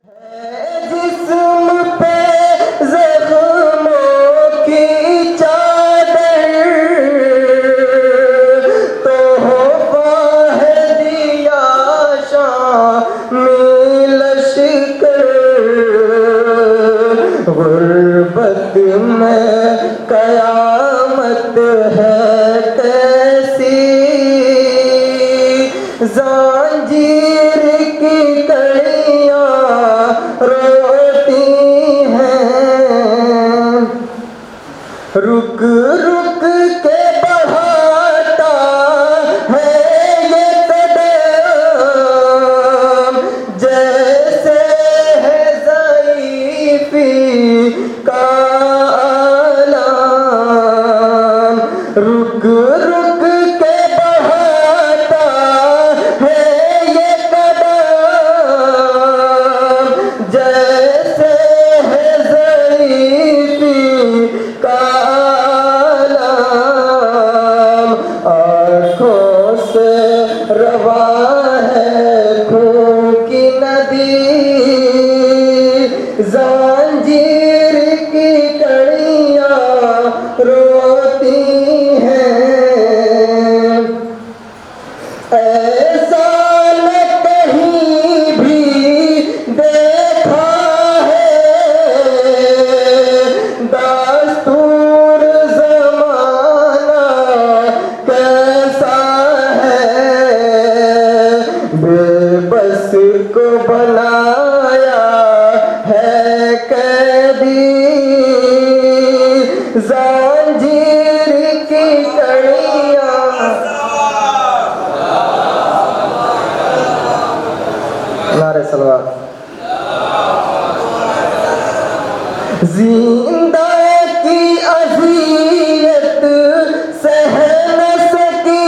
جسم پہ زخموں کی چادر تحفہ ہے دیا شامی لشکر غربت میں قیامت ہے کیسی زنجیر کی کڑیاں روتی ہیں رک رک کے بڑھاتا ہے یہ قدم جیسے ہے ضعیفی کا عالم رک رک کے بڑھاتا ہے یہ قدم جیسے ہے ضعیفی کا عالم آنکھوں سے رواں ہے خون کی ندی زنجیر کی کڑیاں روتی ہیں ایسا نہ کہیں بھی دیکھا ہے دستور زمانہ کیسا ہے بے بس کو بنایا ہے قیدی زنجیر کی کڑیاں نعرہ سلوات زندہ کی اذیت سہ نہ سکی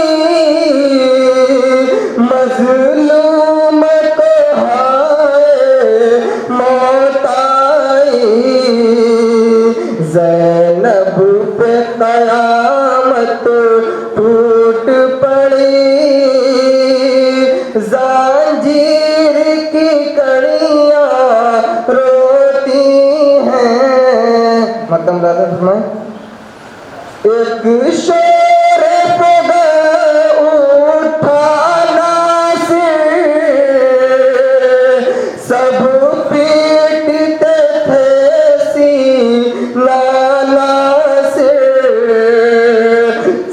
مظلوم کو ہائے موت آئی زینب پہ قیامت ٹوٹ پڑی زنجیر کی کڑیاں روتی ہیں مقدم دادا فرمائیں ایک شور پگا اٹھا ناصر سب پیٹتے تھے سینہ ناصر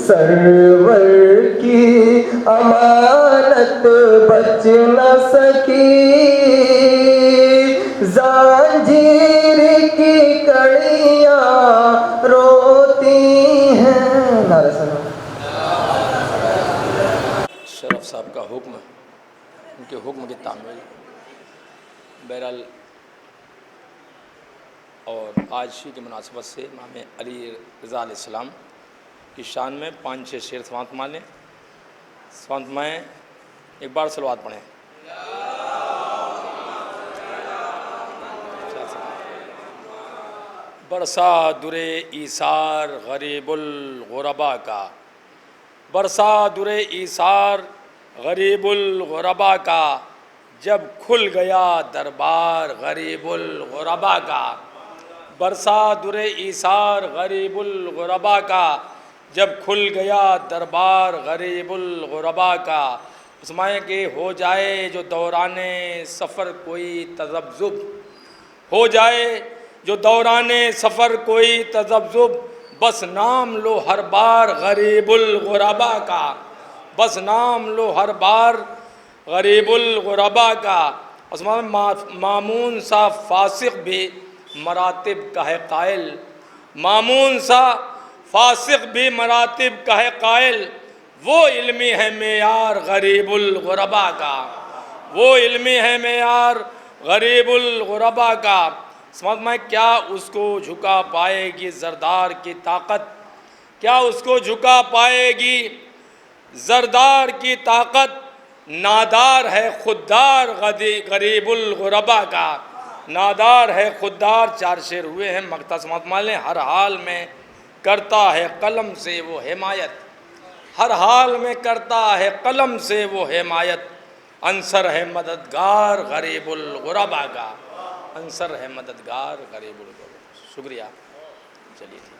سرور کی امانت بچ نہ سکی زنجیر کی کڑیاں روتی ہیں نعرہ سلام شرف صاحب کا حکم ان کے حکم کی تعمیل بہرحال اور آج شی کی مناسبت سے امام علی رضا علیہ السلام کی شان میں 5-6 شعر سماعت مانیں سماعت میں ایک بار صلوات پڑھیں برسا در ایثار غریب الغربا کا برسا در ایثار غریب الغربا کا جب کھل گیا دربار غریب الغربا کا برسا در ایثار غریب الغربا کا جب کھل گیا دربار غریب الغربا کا فرمائیں کہ ہو جائے جو دوران سفر کوئی تذبذب ہو جائے جو دوران سفر کوئی تذبذب بس نام لو ہر بار غریب الغربا کا بس نام لو ہر بار غریب الغربا کا مامون سا فاسق بھی مراتب کا ہے قائل مامون سا فاسق بھی مراتب کا ہے قائل وہ علمی ہے معیار غریب الغربا کا وہ علمی ہے معیار غریب الغربا کا سمجھ میں کیا اس کو جھکا پائے گی زردار کی طاقت کیا اس کو جھکا پائے گی زردار کی طاقت نادار ہے خوددار غریب الغربا کا نادار ہے خوددار 4 شعر ہوئے ہیں مقطع سماعت مان لیں ہر حال میں کرتا ہے قلم سے وہ حمایت ہر حال میں کرتا ہے قلم سے وہ حمایت عنصر ہے مددگار غریب الغربا کا انصر ہے مددگار غریب الغربا. شکریہ. چلیے ٹھیک.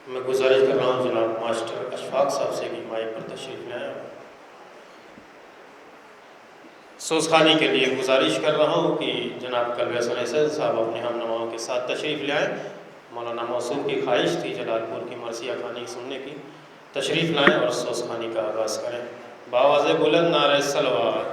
میں گزارش کر رہا ہوں جناب ماسٹر اشفاق صاحب سے کہ مائک پر تشریف لائیں. سوزخانی کے لیے گزارش کر رہا ہوں کہ جناب کلوہ سنیسر صاحب اپنے ہم نواؤں کے ساتھ تشریف لائیں. مولانا موصوف کی خواہش تھی جلال پور کی مرثیہ خوانی سننے کی. تشریف لائیں اور سوزخانی کا آغاز کریں. بآواز بلند نعرہ صلوات.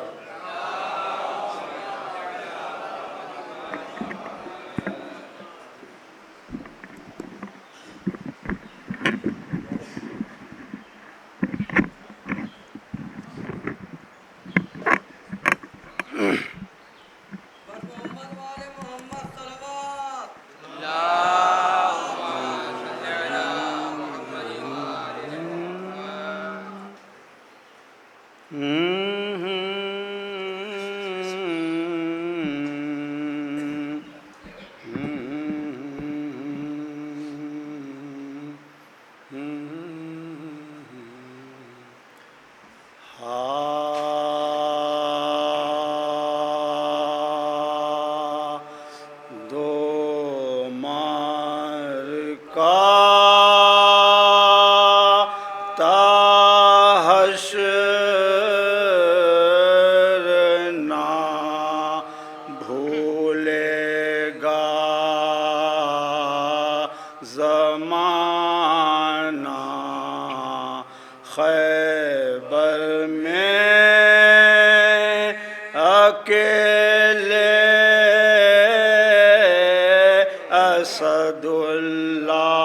اسد اللہ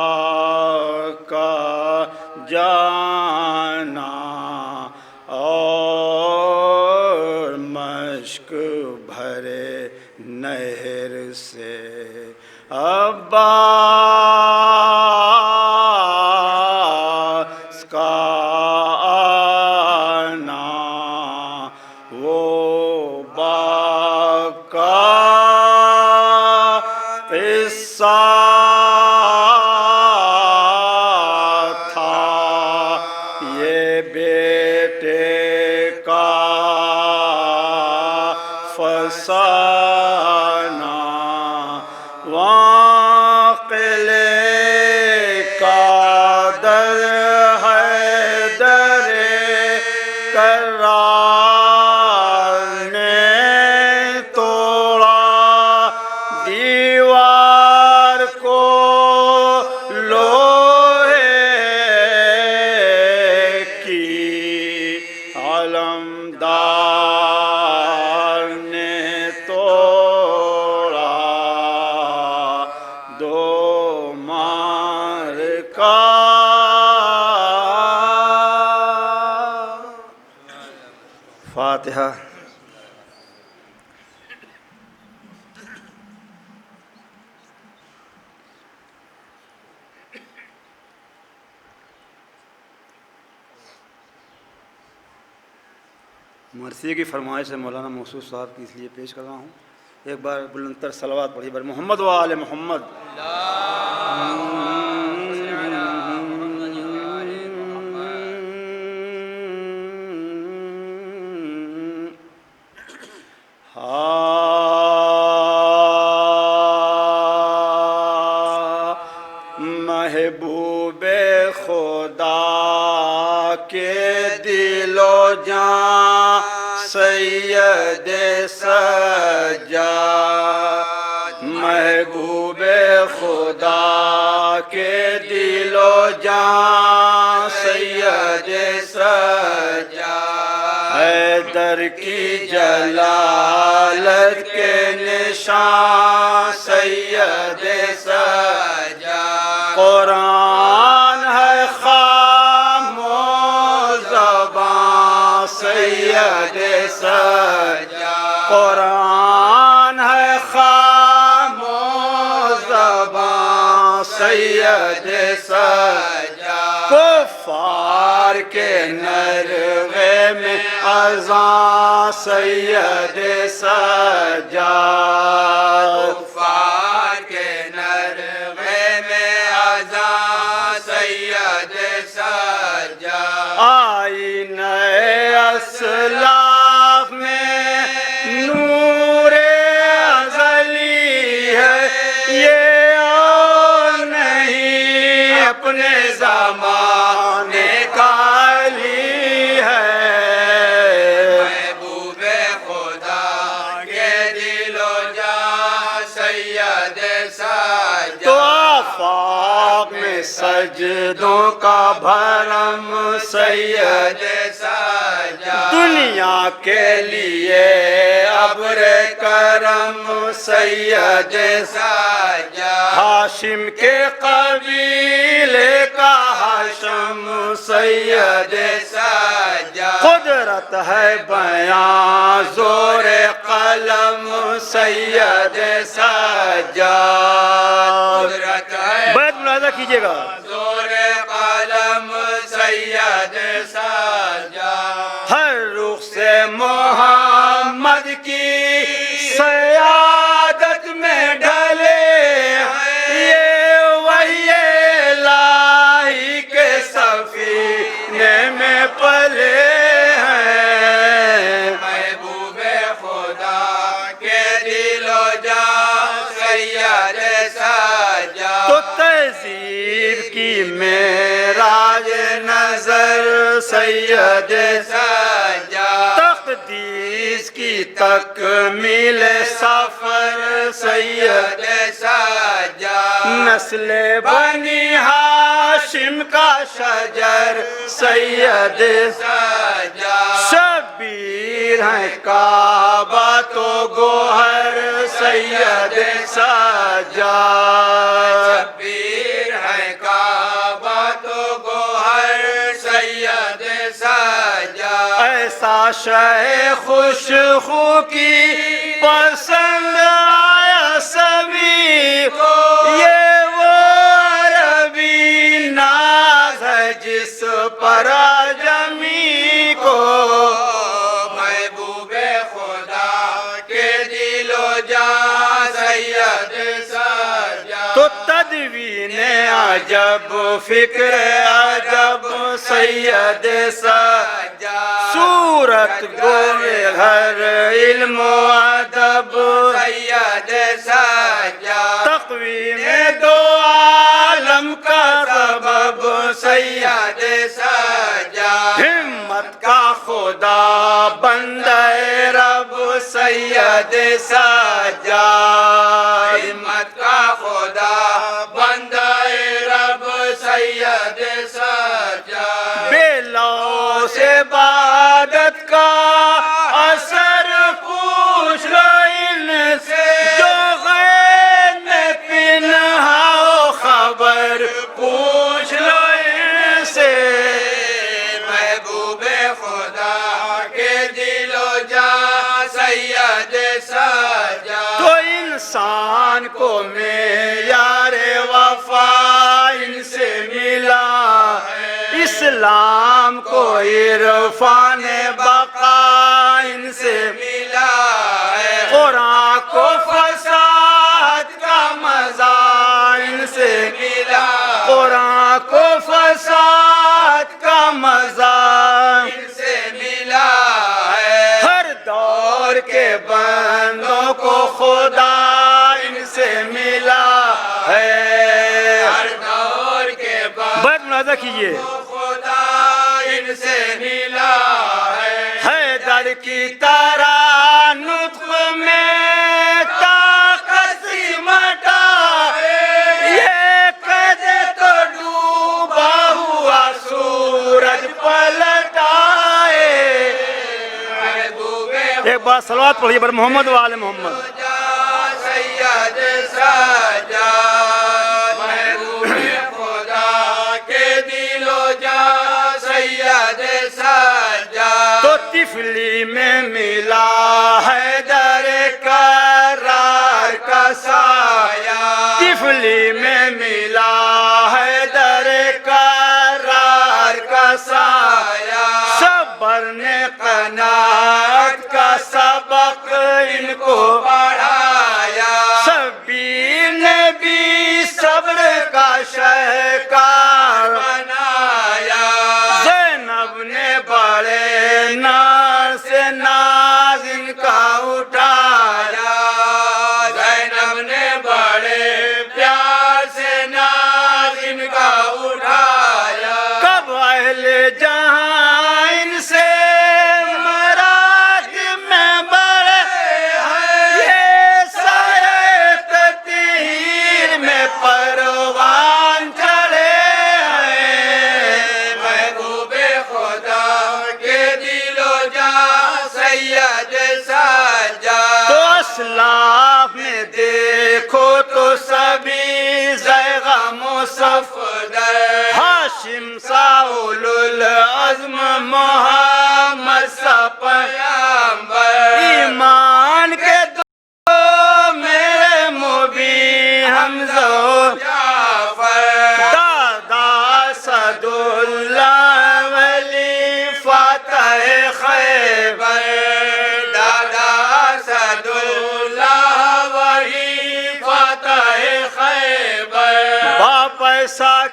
کا جانا اور مشک بھرے نہر سے عباس کا آنا وہ باپ کا قصہ تھا، یہ بیٹے کا فسانہ، وہاں قلعے کا در ہے در کرار نے توڑا دیوار کو لوہے کی، علمدار نے توڑا دو مار کا فاتحہ. مرثیے کی فرمائش ہے مولانا موصوف صاحب کی، اس لیے پیش کر رہا ہوں. ایک بار بلندتر صلوات پڑھی بر محمد و آل محمد. محبوب خدا کے دل و جان سید سجاد، محبوب خدا کے دل و جان سید سجاد، حیدر کی جلالت کے نشان سید سجاد، قرآن ہے خام و زبان سید سجاد، قرآن ہے خام و زبان سید سجاد، کفار کے نرغے میں اذان سید سجاد، کفار کے نرغے میں اذان سید سجاد، آئینہ اسلاف میں نور سجدوں کا بھرم سید دنیا کے لیے ابر کرم سید ہاشم کے قبیلے کا ہاشم سید قدرت ہے بیاں زور قلم سید سجاد بیت ملاحظہ کیجئے گا زور قلم سید سجاد ہر رخ سے محمد کی سیادت میں ڈھلے یہ وہی الہی کے سفینے میں پلے ہیں محبوب خدا کے دل و جاں سید سجاد تو تہذیب کی معراج نظر سید سجاد تقدیس کی تکمیل سفر سید سجاد نسل بنی ہاشم کا شجر سید سجاد شبیر ہیں کعبہ تو گوہر سید سجاد شبیر ہے کعبہ تو گوہر سید سجاد ایسا شہ خوشخو کی پسند آیا سبھی کو یہ وہ عربی ناز ہے جس پر آجمی کو محبوب خدا کے دل و جاں سید سجاد تو تدوین عجب فکر عجب سید سجاد صورت گوے ہر علم و ادب سید سجاد تقویم دو عالم کا سبب سید سجاد ہمت کا خدا بندہ رب سید سجاد ہمت کا خدا بندہ رب سید سجاد بے لو سے عبادت کا اثر پوچھ لو ان سے جو غیر میں پنہا ہو خبر پوچھ لو ان سے محبوب خدا کے دل و جاں سید سجاد تو انسان کو معیار وفا ان سے ملا اسلام کو عرفان بقا ان سے ملا ہے قرآن کو فساد کا مزہ ان سے ملا قرآن کو فساد کا مزہ ان سے ملا ہے ہر دور کے بندوں کو خدا ان سے ملا ہے ہر دور کے بعد بیت ملاحظہ کیجئے خدا ان سے ملا ہے حیدر کی طرح نطق میں طاقت سمٹا یہ قدے تو ڈوبا ہوا سورج پلٹائے محبوب ایک بار صلوات پڑھیے بر محمد و آل محمد خدا سید سجاد محبوب خدا کے دل و جاں سید سجاد تو طفلی میں ملا حیدر کرار کا سایہ طفلی میں ملا حیدر کرار کا سایہ صبر نے قناعت کا سبق ان کو پڑھایا شبیر نے بھی صبر کا شہکار بنایا زینب نے بڑے نار سے ناز ان کا اٹھایا زینب نے بڑے پیار سے ناز ان کا اٹھایا کب اہل جہاں ان سے مراتب میں بڑے ہیں یہ سایہ تطہیر میں پروان چڑھے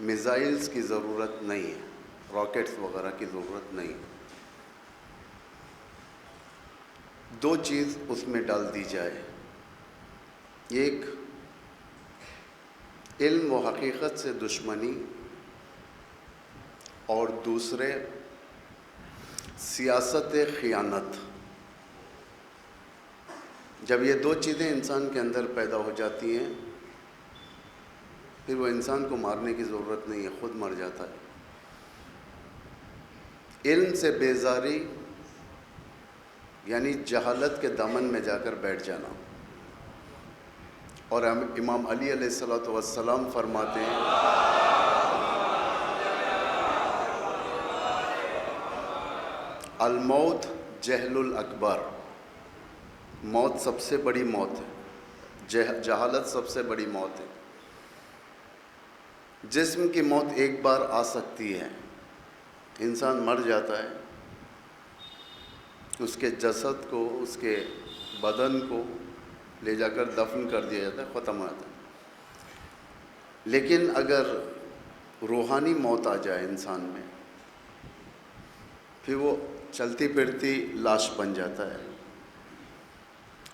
میزائلز کی ضرورت نہیں ہے، راکٹس وغیرہ کی ضرورت نہیں. دو چیز اس میں ڈال دی جائے، ایک علم و حقیقت سے دشمنی، اور دوسرے سیاست خیانت. جب یہ دو چیزیں انسان کے اندر پیدا ہو جاتی ہیں پھر وہ انسان کو مارنے کی ضرورت نہیں ہے، خود مر جاتا ہے. علم سے بیزاری یعنی جہالت کے دامن میں جا کر بیٹھ جانا. اور امام علی علیہ السلام فرماتے ہیں الموت جہل الاکبر، موت سب سے بڑی موت ہے، جہالت سب سے بڑی موت ہے. جسم کی موت ایک بار آ سکتی ہے، انسان مر جاتا ہے، اس کے جسد کو، اس کے بدن کو لے جا کر دفن کر دیا جاتا ہے، ختم ہو جاتا ہے. لیکن اگر روحانی موت آ جائے انسان میں پھر وہ چلتی پھرتی لاش بن جاتا ہے.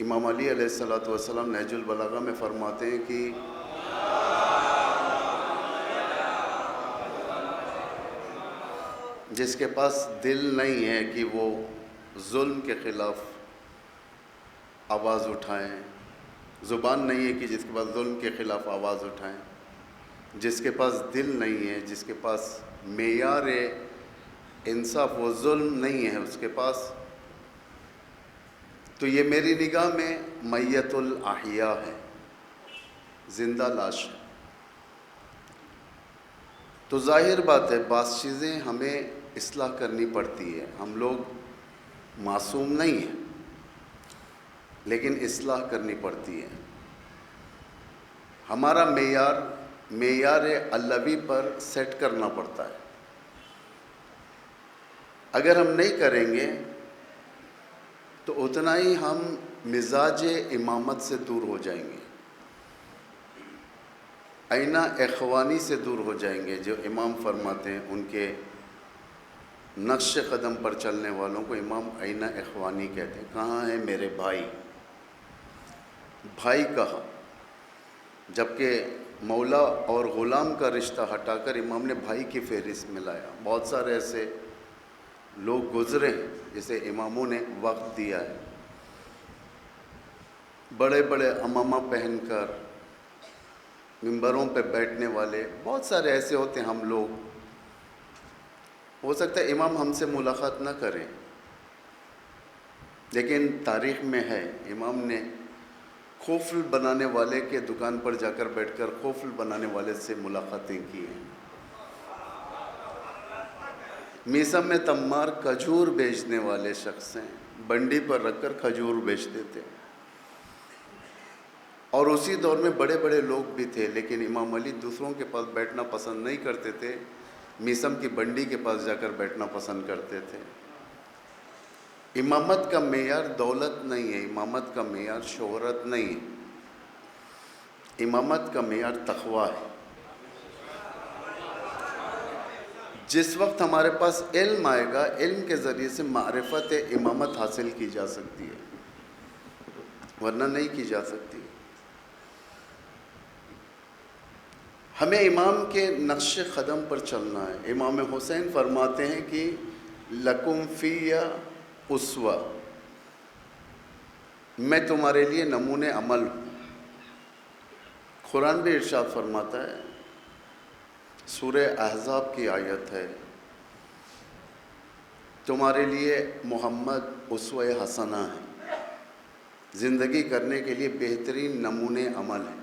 امام علی علیہ السلام نہج البلاغہ میں فرماتے ہیں کہ جس کے پاس دل نہیں ہے کہ وہ ظلم کے خلاف آواز اٹھائیں، زبان نہیں ہے کہ جس کے پاس ظلم کے خلاف آواز اٹھائیں، جس کے پاس دل نہیں ہے، جس کے پاس معیار انصاف و ظلم نہیں ہے اس کے پاس، تو یہ میری نگاہ میں میت الاحیاء ہے، زندہ لاش ہے. تو ظاہر بات ہے بعض چیزیں ہمیں اصلاح کرنی پڑتی ہے، ہم لوگ معصوم نہیں ہیں لیکن اصلاح کرنی پڑتی ہے. ہمارا معیار علوی پر سیٹ کرنا پڑتا ہے. اگر ہم نہیں کریں گے تو اتنا ہی ہم مزاج امامت سے دور ہو جائیں گے، آئینہ اخوانی سے دور ہو جائیں گے. جو امام فرماتے ہیں ان کے نقش قدم پر چلنے والوں کو امام آئینہ اخوانی کہتے ہیں. کہاں ہے میرے بھائی؟ بھائی کہا، جبکہ مولا اور غلام کا رشتہ ہٹا کر امام نے بھائی کی فہرست میں لایا. بہت سارے ایسے لوگ گزرے ہیں جسے اماموں نے وقت دیا ہے، بڑے بڑے عمامہ پہن کر ممبروں پہ بیٹھنے والے بہت سارے ایسے ہوتے ہیں. ہم لوگ ہو سکتا ہے امام ہم سے ملاقات نہ کریں لیکن تاریخ میں ہے امام نے قفل بنانے والے کے دکان پر جا کر بیٹھ کر قفل بنانے والے سے ملاقاتیں کی ہیں. میسم میں تمار کھجور بیچنے والے شخص ہیں، بنڈی پر رکھ کر کھجور بیچتے تھے. اور اسی دور میں بڑے بڑے لوگ بھی تھے لیکن امام علی دوسروں کے پاس بیٹھنا پسند نہیں کرتے تھے، میسم کی بنڈی کے پاس جا کر بیٹھنا پسند کرتے تھے. امامت کا معیار دولت نہیں ہے، امامت کا معیار شہرت نہیں ہے، امامت کا معیار تقویٰ ہے. جس وقت ہمارے پاس علم آئے گا، علم کے ذریعے سے معرفت امامت حاصل کی جا سکتی ہے ورنہ نہیں کی جا سکتی. ہمیں امام کے نقش قدم پر چلنا ہے. امام حسین فرماتے ہیں کہ لکم فی اسوہ، میں تمہارے لیے نمونے عمل ہوں. قرآن بھی ارشاد فرماتا ہے، سورہ احزاب کی آیت ہے، تمہارے لیے محمد اسوہ حسنہ ہے، زندگی کرنے کے لیے بہترین نمونے عمل ہیں.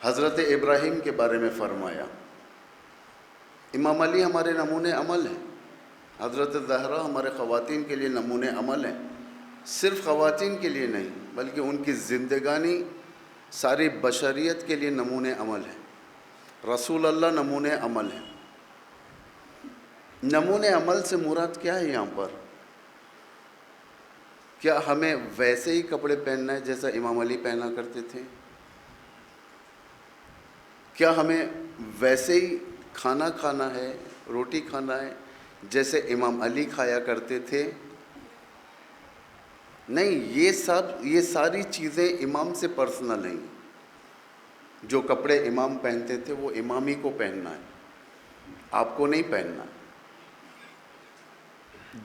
حضرت ابراہیم کے بارے میں فرمایا امام علی ہمارے نمونے عمل ہیں، حضرت زہرا ہمارے خواتین کے لیے نمونے عمل ہیں. صرف خواتین کے لیے نہیں بلکہ ان کی زندگانی ساری بشریت کے لیے نمونے عمل ہے. رسول اللہ نمونے عمل ہے. نمونے عمل سے مراد کیا ہے یہاں پر؟ کیا ہمیں ویسے ہی کپڑے پہننا ہے جیسا امام علی پہنا کرتے تھے؟ کیا ہمیں ویسے ہی کھانا کھانا ہے، روٹی کھانا ہے جیسے امام علی کھایا کرتے تھے؟ نہیں، یہ ساری چیزیں امام سے پرسنل ہیں. جو کپڑے امام پہنتے تھے وہ امام ہی کو پہننا ہے، آپ کو نہیں پہننا.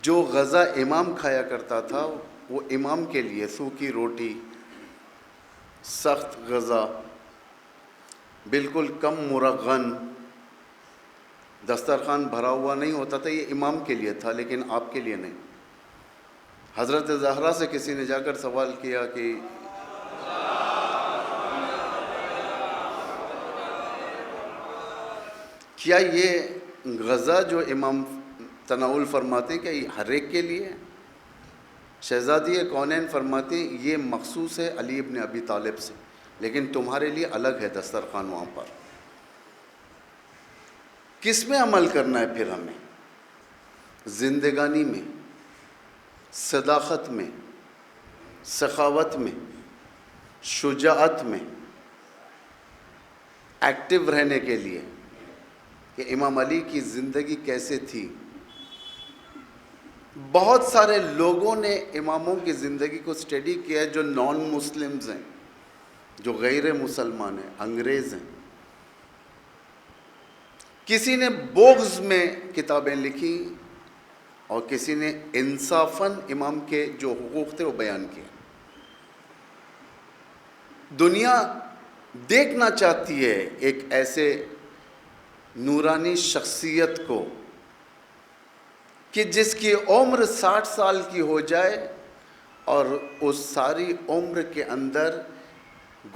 جو غذا امام کھایا کرتا تھا وہ امام کے لیے، سوکھی روٹی، سخت غذا، بالکل کم مرغن، دسترخوان بھرا ہوا نہیں ہوتا تھا، یہ امام کے لیے تھا، لیکن آپ کے لیے نہیں. حضرت زہرا سے کسی نے جا کر سوال کیا کہ کیا یہ غذا جو امام تناول فرماتے ہیں کیا یہ ہر ایک کے لیے؟ شہزادی کونین فرماتے ہیں یہ مخصوص ہے علی ابن ابی طالب سے، لیکن تمہارے لیے الگ ہے دسترخوان وہاں پر. کس میں عمل کرنا ہے پھر ہمیں؟ زندگانی میں، صداقت میں، سخاوت میں، شجاعت میں، ایکٹیو رہنے کے لیے. کہ امام علی کی زندگی کیسے تھی. بہت سارے لوگوں نے اماموں کی زندگی کو اسٹڈی کیا ہے جو نان مسلمز ہیں، جو غیر مسلمان ہیں، انگریز ہیں. کسی نے بغض میں کتابیں لکھی اور کسی نے انصافاً امام کے جو حقوق تھے وہ بیان کیے. دنیا دیکھنا چاہتی ہے ایک ایسے نورانی شخصیت کو کہ جس کی عمر 60 سال کی ہو جائے اور اس ساری عمر کے اندر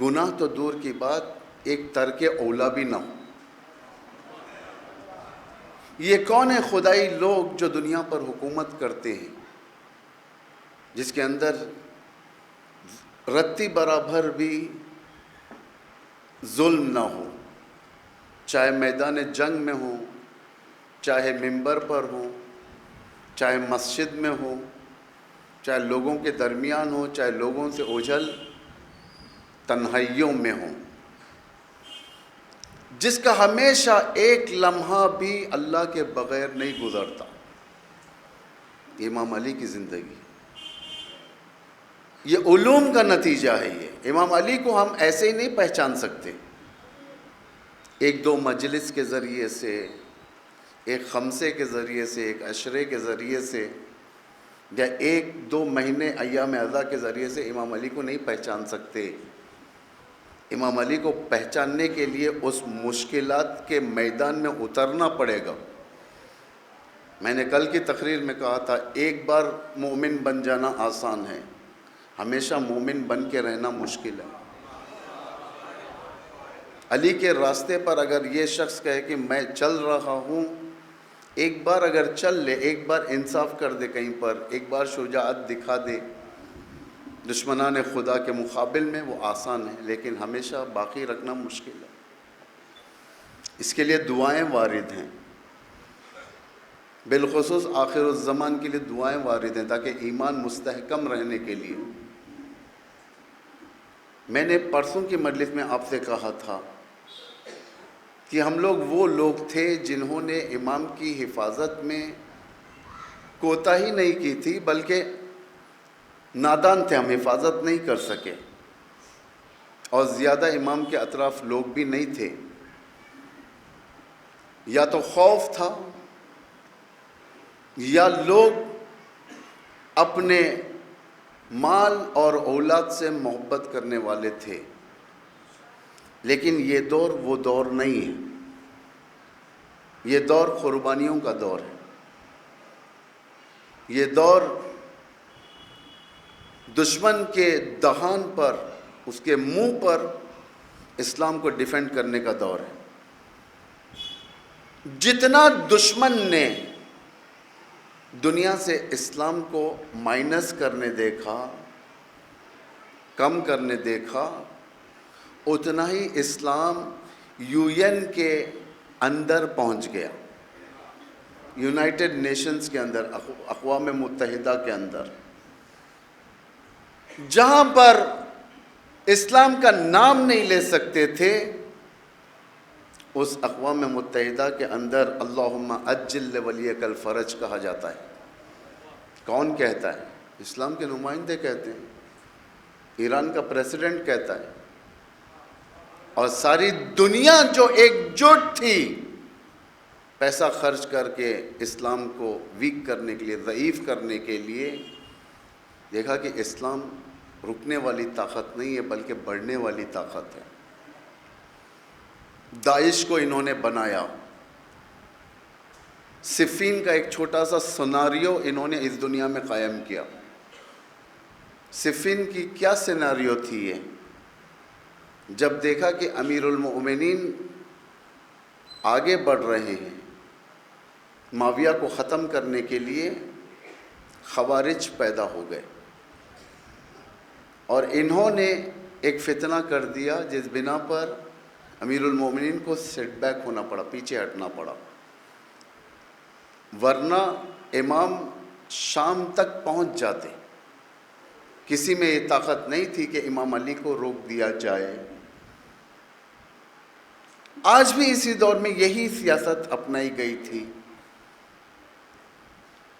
گناہ تو دور کی بات ایک ترک اولا بھی نہ ہو. یہ کون ہے خدائی لوگ جو دنیا پر حکومت کرتے ہیں، جس کے اندر رتی برابر بھی ظلم نہ ہو، چاہے میدان جنگ میں ہو، چاہے منبر پر ہو، چاہے مسجد میں ہو، چاہے لوگوں کے درمیان ہو، چاہے لوگوں سے اوجھل تنہائیوں میں ہو، جس کا ہمیشہ ایک لمحہ بھی اللہ کے بغیر نہیں گزرتا. امام علی کی زندگی یہ علوم کا نتیجہ ہے. یہ امام علی کو ہم ایسے ہی نہیں پہچان سکتے. ایک دو مجلس کے ذریعے سے، ایک خمسے کے ذریعے سے، ایک عشرے کے ذریعے سے، یا ایک دو مہینے ایام اعضا کے ذریعے سے امام علی کو نہیں پہچان سکتے. امام علی کو پہچاننے کے لیے اس مشکلات کے میدان میں اترنا پڑے گا. میں نے کل کی تقریر میں کہا تھا ایک بار مومن بن جانا آسان ہے، ہمیشہ مومن بن کے رہنا مشکل ہے. علی کے راستے پر اگر یہ شخص کہے کہ میں چل رہا ہوں، ایک بار اگر چل لے، ایک بار انصاف کر دے کہیں پر، ایک بار شجاعت دکھا دے دشمنان خدا کے مقابل میں، وہ آسان ہے، لیکن ہمیشہ باقی رکھنا مشکل ہے. اس کے لیے دعائیں وارد ہیں، بالخصوص آخر الزمان کے لیے دعائیں وارد ہیں تاکہ ایمان مستحکم رہنے کے لیے. میں نے پرسوں کی مجلس میں آپ سے کہا تھا کہ ہم لوگ وہ لوگ تھے جنہوں نے امام کی حفاظت میں کوتاہی نہیں کی تھی، بلکہ نادان تھے، ہم حفاظت نہیں کر سکے، اور زیادہ امام کے اطراف لوگ بھی نہیں تھے. یا تو خوف تھا یا لوگ اپنے مال اور اولاد سے محبت کرنے والے تھے. لیکن یہ دور وہ دور نہیں ہے، یہ دور قربانیوں کا دور ہے. یہ دور دشمن کے دہان پر، اس کے منہ پر اسلام کو ڈیفینڈ کرنے کا دور ہے. جتنا دشمن نے دنیا سے اسلام کو مائنس کرنے دیکھا، کم کرنے دیکھا، اتنا ہی اسلام UN کے اندر پہنچ گیا، یونائٹڈ نیشنز کے اندر، اقوام متحدہ کے اندر. جہاں پر اسلام کا نام نہیں لے سکتے تھے، اس اقوام متحدہ کے اندر اللہم عجل ولیک الفرج کہا جاتا ہے۔ کون کہتا ہے؟ اسلام کے نمائندے کہتے ہیں، ایران کا پریزیڈنٹ کہتا ہے، اور ساری دنیا جو ایک جٹ تھی پیسہ خرچ کر کے اسلام کو ویک کرنے کے لیے، ضعیف کرنے کے لیے، دیکھا کہ اسلام رکنے والی طاقت نہیں ہے بلکہ بڑھنے والی طاقت ہے۔ داعش کو انہوں نے بنایا، صفین کا ایک چھوٹا سا سیناریو انہوں نے اس دنیا میں قائم کیا۔ صفین کی کیا سیناریو تھی یہ؟ جب دیکھا کہ امیر المؤمنین آگے بڑھ رہے ہیں معاویہ کو ختم کرنے کے لیے، خوارج پیدا ہو گئے اور انہوں نے ایک فتنہ کر دیا جس بنا پر امیر المومنین کو سیٹ بیک ہونا پڑا، پیچھے ہٹنا پڑا، ورنہ امام شام تک پہنچ جاتے۔ کسی میں یہ طاقت نہیں تھی کہ امام علی کو روک دیا جائے۔ آج بھی اسی دور میں یہی سیاست اپنائی گئی تھی۔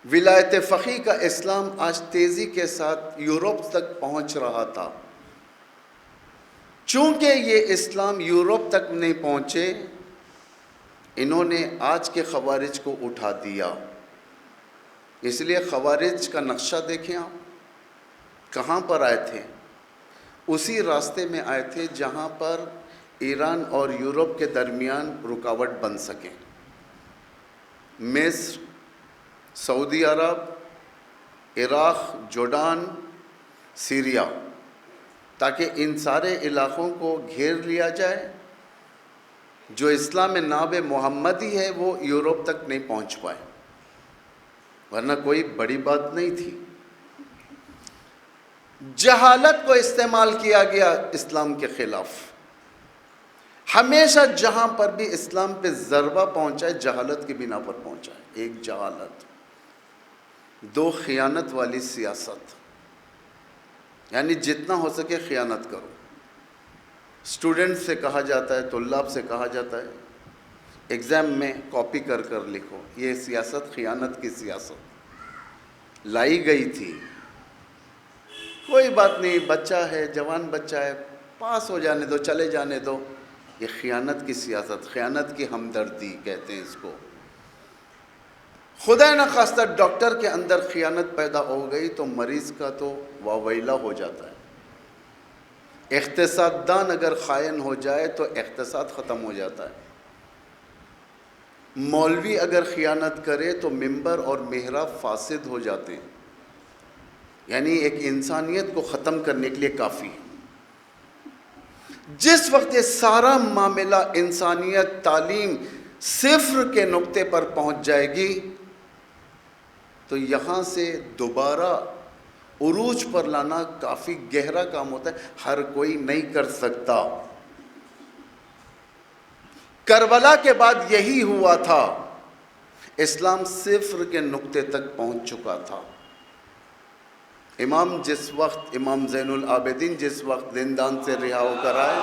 ولایت فقیہ کا اسلام آج تیزی کے ساتھ یورپ تک پہنچ رہا تھا، چونکہ یہ اسلام یورپ تک نہیں پہنچے، انہوں نے آج کے خوارج کو اٹھا دیا۔ اس لیے خوارج کا نقشہ دیکھیں آپ، کہاں پر آئے تھے؟ اسی راستے میں آئے تھے جہاں پر ایران اور یورپ کے درمیان رکاوٹ بن سکے۔ مصر، سعودی عرب، عراق، جورڈان، سیریا، تاکہ ان سارے علاقوں کو گھیر لیا جائے۔ جو اسلام ناب محمدی ہے وہ یورپ تک نہیں پہنچ پائے، ورنہ کوئی بڑی بات نہیں تھی۔ جہالت کو استعمال کیا گیا اسلام کے خلاف۔ ہمیشہ جہاں پر بھی اسلام پہ ضربہ پہنچا ہے جہالت کی بنا پر پہنچا ہے۔ ایک جہالت، دو خیانت والی سیاست، یعنی جتنا ہو سکے خیانت کرو۔ اسٹوڈنٹ سے کہا جاتا ہے، طلاب سے کہا جاتا ہے ایگزام میں کاپی کر کر لکھو۔ یہ سیاست خیانت کی سیاست لائی گئی تھی۔ کوئی بات نہیں، بچہ ہے، جوان بچہ ہے، پاس ہو جانے دو، چلے جانے دو۔ یہ خیانت کی سیاست، خیانت کی ہمدردی کہتے ہیں اس کو۔ خدا نخواستہ ڈاکٹر کے اندر خیانت پیدا ہو گئی تو مریض کا تو واویلا ہو جاتا ہے۔ اقتصاد دان اگر خائن ہو جائے تو اقتصاد ختم ہو جاتا ہے۔ مولوی اگر خیانت کرے تو منبر اور محراب فاسد ہو جاتے ہیں، یعنی ایک انسانیت کو ختم کرنے کے لیے کافی۔ جس وقت یہ سارا معاملہ انسانیت، تعلیم صفر کے نقطے پر پہنچ جائے گی تو یہاں سے دوبارہ عروج پر لانا کافی گہرا کام ہوتا ہے، ہر کوئی نہیں کر سکتا۔ کربلا کے بعد یہی ہوا تھا، اسلام صفر کے نقطے تک پہنچ چکا تھا۔ امام زین العابدین جس وقت زندان سے رہا ہو کر آئے،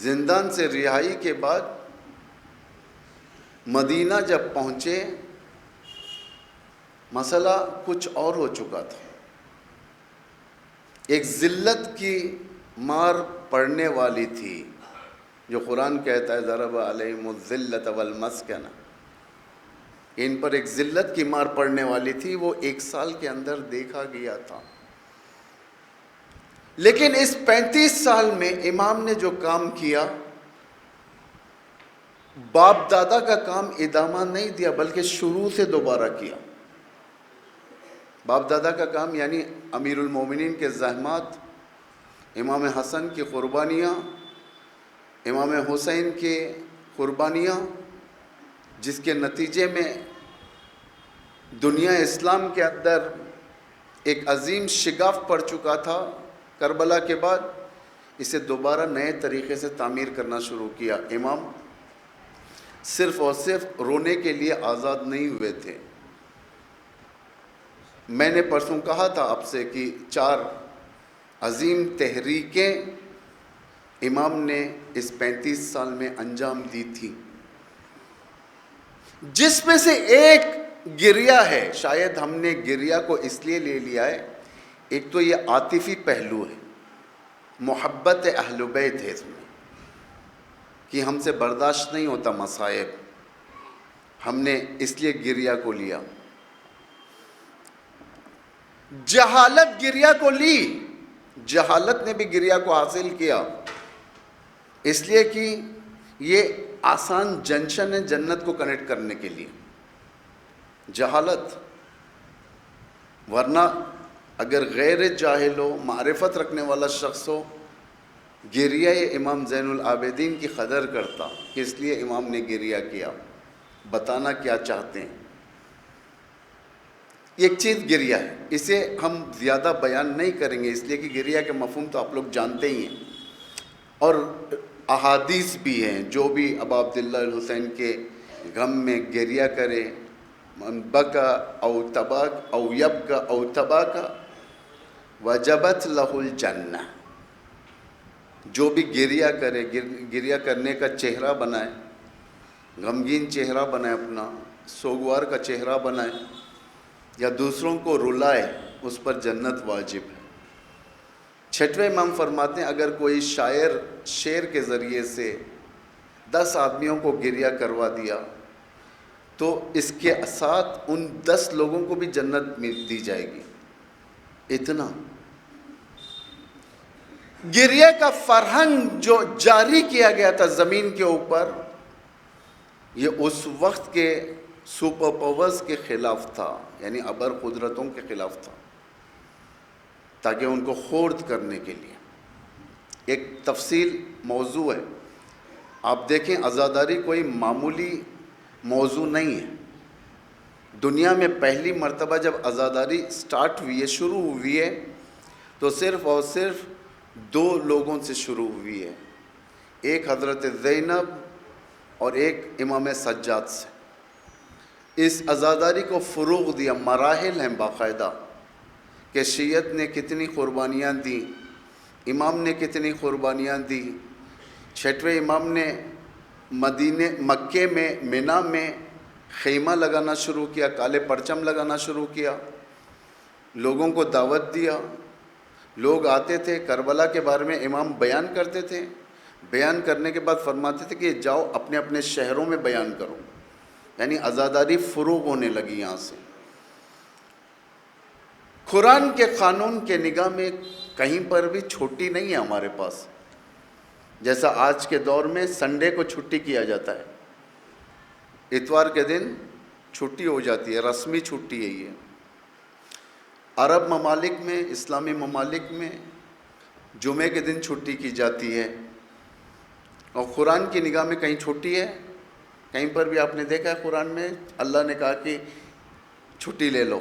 زندان سے رہائی کے بعد مدینہ جب پہنچے، مسئلہ کچھ اور ہو چکا تھا۔ ایک ذلت کی مار پڑنے والی تھی، جو قرآن کہتا ہے ضرب علیہم الذلۃ والمسکنہ، ان پر ایک ذلت کی مار پڑنے والی تھی۔ وہ 1 سال کے اندر دیکھا گیا تھا، لیکن اس 35 سال میں امام نے جو کام کیا، باپ دادا کا کام ادامہ نہیں دیا بلکہ شروع سے دوبارہ کیا۔ باپ دادا کا کام یعنی امیر المومنین کے زحمات، امام حسن کی قربانیاں، امام حسین کی قربانیاں، جس کے نتیجے میں دنیا اسلام کے اندر ایک عظیم شگاف پڑ چکا تھا۔ کربلا کے بعد اسے دوبارہ نئے طریقے سے تعمیر کرنا شروع کیا۔ امام صرف اور صرف رونے کے لیے آزاد نہیں ہوئے تھے۔ میں نے پرسوں کہا تھا آپ سے کہ 4 عظیم تحریکیں امام نے اس 35 سال میں انجام دی تھی، جس میں سے ایک گریہ ہے۔ شاید ہم نے گریہ کو اس لیے لے لیا ہے، ایک تو یہ عاطفی پہلو ہے، محبت اہل بیت ہے اس میں، کہ ہم سے برداشت نہیں ہوتا مصائب، ہم نے اس لیے گریہ کو لیا۔ جہالت گریہ کو لی، جہالت نے بھی گریہ کو حاصل کیا، اس لیے کہ یہ آسان جنکشن ہے جنت کو کنیکٹ کرنے کے لیے، جہالت۔ ورنہ اگر غیر جاہل ہو، معرفت رکھنے والا شخص ہو، گریہ امام زین العابدین کی قدر کرتا، اس لیے امام نے گریہ کیا، بتانا کیا چاہتے ہیں۔ ایک چیز گریہ ہے، اسے ہم زیادہ بیان نہیں کریں گے، اس لیے کہ گریہ کے مفہوم تو آپ لوگ جانتے ہی ہیں، اور احادیث بھی ہیں، جو بھی ابا عبداللہ الحسین کے غم میں گریہ کرے، من بکا او تباک او یبکا او تباکا وجبت لہ الجنہ، جو بھی گریہ کرے، گریہ کرنے کا چہرہ بنائے، غمگین چہرہ بنائے، اپنا سوگوار کا چہرہ بنائے، یا دوسروں کو رلائے، اس پر جنت واجب ہے۔ چھٹویں امام فرماتے ہیں اگر کوئی شاعر شعر کے ذریعے سے 10 آدمیوں کو گریہ کروا دیا تو اس کے ساتھ ان 10 لوگوں کو بھی جنت دی جائے گی۔ اتنا گریہ کا فرہنگ جو جاری کیا گیا تھا زمین کے اوپر، یہ اس وقت کے سپر پاورز کے خلاف تھا، یعنی ابر قدرتوں کے خلاف تھا، تاکہ ان کو خرد کرنے کے لیے۔ ایک تفصیل موضوع ہے، آپ دیکھیں عزاداری کوئی معمولی موضوع نہیں ہے۔ دنیا میں پہلی مرتبہ جب عزاداری سٹارٹ ہوئی ہے، شروع ہوئی ہے، تو صرف اور صرف 2 لوگوں سے شروع ہوئی ہے، ایک حضرت زینب اور ایک امام سجاد سے۔ اس عزاداری کو فروغ دیا، مراحل ہیں باقاعدہ، کہ شیعت نے کتنی قربانیاں دیں، امام نے کتنی قربانیاں دی۔ 6ویں امام نے مکے میں منی میں خیمہ لگانا شروع کیا، کالے پرچم لگانا شروع کیا، لوگوں کو دعوت دیا، لوگ آتے تھے، کربلا کے بارے میں امام بیان کرتے تھے، بیان کرنے کے بعد فرماتے تھے کہ جاؤ اپنے اپنے شہروں میں بیان کرو، یعنی عزاداری فروغ ہونے لگی یہاں سے۔ قرآن کے قانون کے نگاہ میں کہیں پر بھی چھٹی نہیں ہے ہمارے پاس، جیسا آج کے دور میں سنڈے کو چھٹی کیا جاتا ہے، اتوار کے دن چھٹی ہو جاتی ہے، رسمی چھٹی ہے یہ۔ عرب ممالک میں، اسلامی ممالک میں جمعے کے دن چھٹی کی جاتی ہے، اور قرآن کی نگاہ میں کہیں چھٹی ہے؟ کہیں پر بھی آپ نے دیکھا ہے قرآن میں اللہ نے کہا کہ چھٹی لے لو؟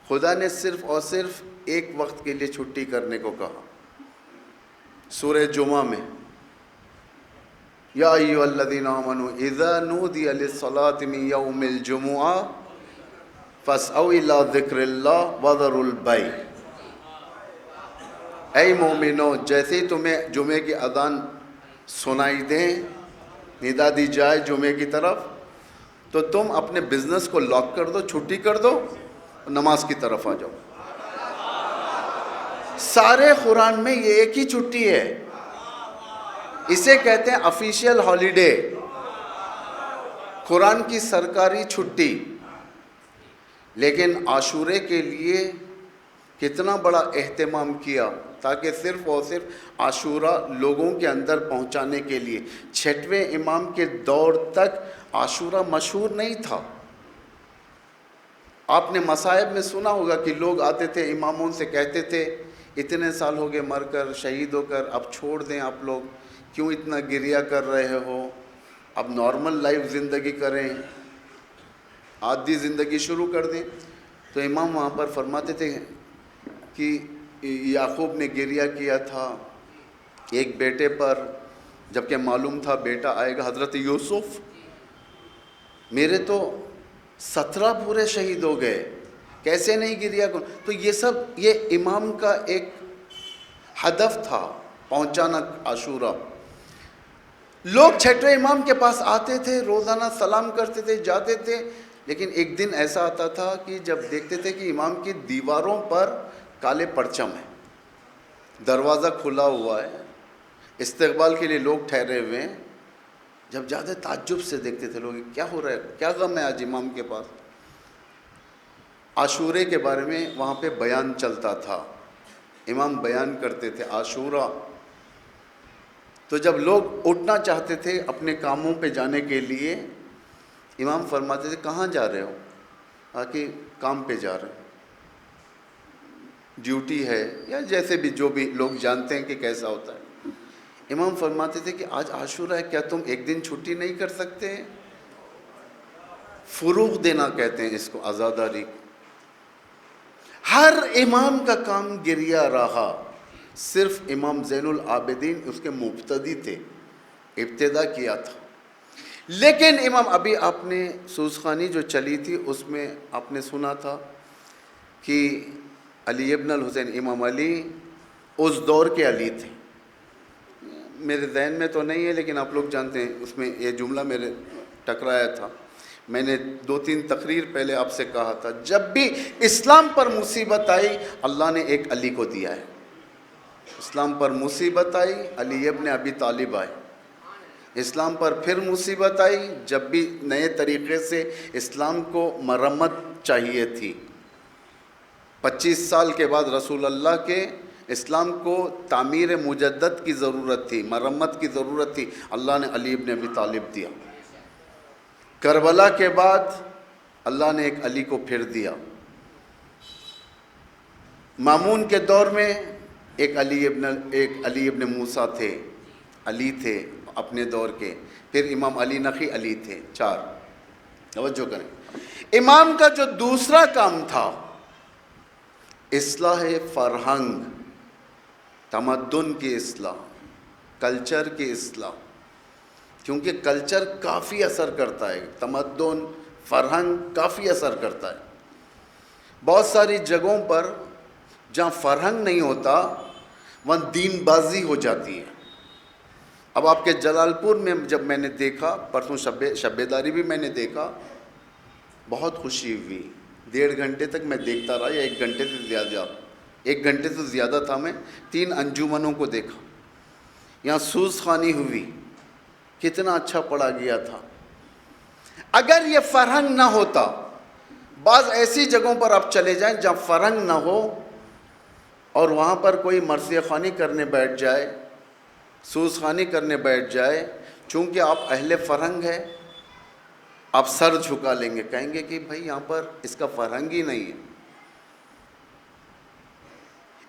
خدا نے صرف اور صرف ایک وقت کے لیے چھٹی کرنے کو کہا، سورہ جمعہ میں، یا ایھا الذین آمنوا اذا نودی للصلاۃ من یوم الجمعہ فاسعوا الی ذکر اللہ وذروا البیع۔ اے مومنو، جیسے ہی تمہیں جمعے کی اذان سنائی دیں، ندا دی جائے جمعے کی طرف، تو تم اپنے بزنس کو لاک کر دو، چھٹی کر دو، نماز کی طرف آ جاؤ۔ سارے قرآن میں یہ ایک ہی چھٹی ہے، اسے کہتے ہیں آفیشیل ہالیڈے، قرآن کی سرکاری چھٹی۔ لیکن عاشورے کے لیے کتنا بڑا اہتمام کیا، تاکہ صرف اور صرف عاشورہ لوگوں کے اندر پہنچانے کے لیے۔ 6ویں امام کے دور تک عاشورہ مشہور نہیں تھا۔ آپ نے مصائب میں سنا ہوگا کہ لوگ آتے تھے اماموں سے کہتے تھے اتنے سال ہو گئے مر کر، شہید ہو کر، اب چھوڑ دیں، آپ لوگ کیوں اتنا گریہ کر رہے ہو، اب نارمل لائف زندگی کریں، عادی زندگی شروع کر دیں۔ تو امام وہاں پر فرماتے تھے کہ یعقوب نے گریہ کیا تھا ایک بیٹے پر، جبکہ معلوم تھا بیٹا آئے گا، حضرت یوسف، میرے تو 17 پورے شہید ہو گئے، کیسے نہیں گریہ کروں؟ تو یہ سب یہ امام کا ایک ہدف تھا پہنچانا عاشورہ. لوگ چھٹے امام کے پاس آتے تھے، روزانہ سلام کرتے تھے، جاتے تھے، لیکن ایک دن ایسا آتا تھا کہ جب دیکھتے تھے کہ امام کی دیواروں پر کالے پرچم ہیں، دروازہ کھلا ہوا ہے، استقبال کے لیے لوگ ٹھہرے ہوئے ہیں. جب زیادہ تعجب سے دیکھتے تھے لوگ، کیا ہو رہا ہے، کیا غم ہے آج امام کے پاس. عاشورے کے بارے میں وہاں پہ بیان چلتا تھا، امام بیان کرتے تھے عاشورہ. تو جب لوگ اٹھنا چاہتے تھے اپنے کاموں پہ جانے کے لیے، امام فرماتے تھے کہاں جا رہے ہو؟ کہ کام پہ جا رہے ہیں، ڈیوٹی ہے، یا جیسے بھی جو بھی لوگ جانتے ہیں کہ کیسا ہوتا ہے. امام فرماتے تھے کہ آج عاشورہ ہے، کیا تم ایک دن چھٹی نہیں کر سکتے؟ فروغ دینا کہتے ہیں اس کو، عزاداری. ہر امام کا کام گریہ رہا، صرف امام زین العابدین اس کے مبتدی تھے، ابتدا کیا تھا. لیکن امام، ابھی آپ نے سوزخانی جو چلی تھی اس میں آپ نے سنا تھا کہ علی ابن الحسین، امام علی اس دور کے علی تھے. میرے ذہن میں تو نہیں ہے لیکن آپ لوگ جانتے ہیں، اس میں یہ جملہ میرے ٹکرایا تھا. میں نے 2-3 تقریر پہلے آپ سے کہا تھا، جب بھی اسلام پر مصیبت آئی اللہ نے ایک علی کو دیا ہے. اسلام پر مصیبت آئی، علی ابن ابی طالب آئے. اسلام پر پھر مصیبت آئی جب بھی نئے طریقے سے اسلام کو مرمت چاہیے تھی. 25 سال کے بعد رسول اللہ کے اسلام کو تعمیر مجدد کی ضرورت تھی، مرمت کی ضرورت تھی، اللہ نے علی ابن ابی طالب دیا. کربلا کے بعد اللہ نے ایک علی کو پھر دیا. مامون کے دور میں ایک علی ابن موسیٰ تھے، علی تھے اپنے دور کے. پھر امام علی نقی علی تھے. 4. توجہ کریں. امام کا جو دوسرا کام تھا اصلاح فرہنگ، تمدن کی اصلاح، کلچر کی اصلاح. کیونکہ کلچر کافی اثر کرتا ہے، تمدن فرہنگ کافی اثر کرتا ہے. بہت ساری جگہوں پر جہاں فرہنگ نہیں ہوتا وہاں دین بازی ہو جاتی ہے. اب آپ کے جلال پور میں جب میں نے دیکھا، پرسوں شب بیداری بھی میں نے دیکھا، بہت خوشی ہوئی. 1.5 گھنٹے تک میں دیکھتا رہا، یا 1 گھنٹے سے زیادہ، 1 گھنٹے سے زیادہ تھا. میں 3 انجمنوں کو دیکھا. یہاں سوزخانی ہوئی، کتنا اچھا پڑھا گیا تھا. اگر یہ فرہنگ نہ ہوتا، بعض ایسی جگہوں پر آپ چلے جائیں جہاں فرہنگ نہ ہو اور وہاں پر کوئی مرثیہ خوانی کرنے بیٹھ جائے، سوزخانی کرنے بیٹھ جائے، چونکہ آپ اہل فرہنگ ہے، آپ سر جھکا لیں گے، کہیں گے کہ بھائی یہاں پر اس کا فرہنگ ہی نہیں ہے.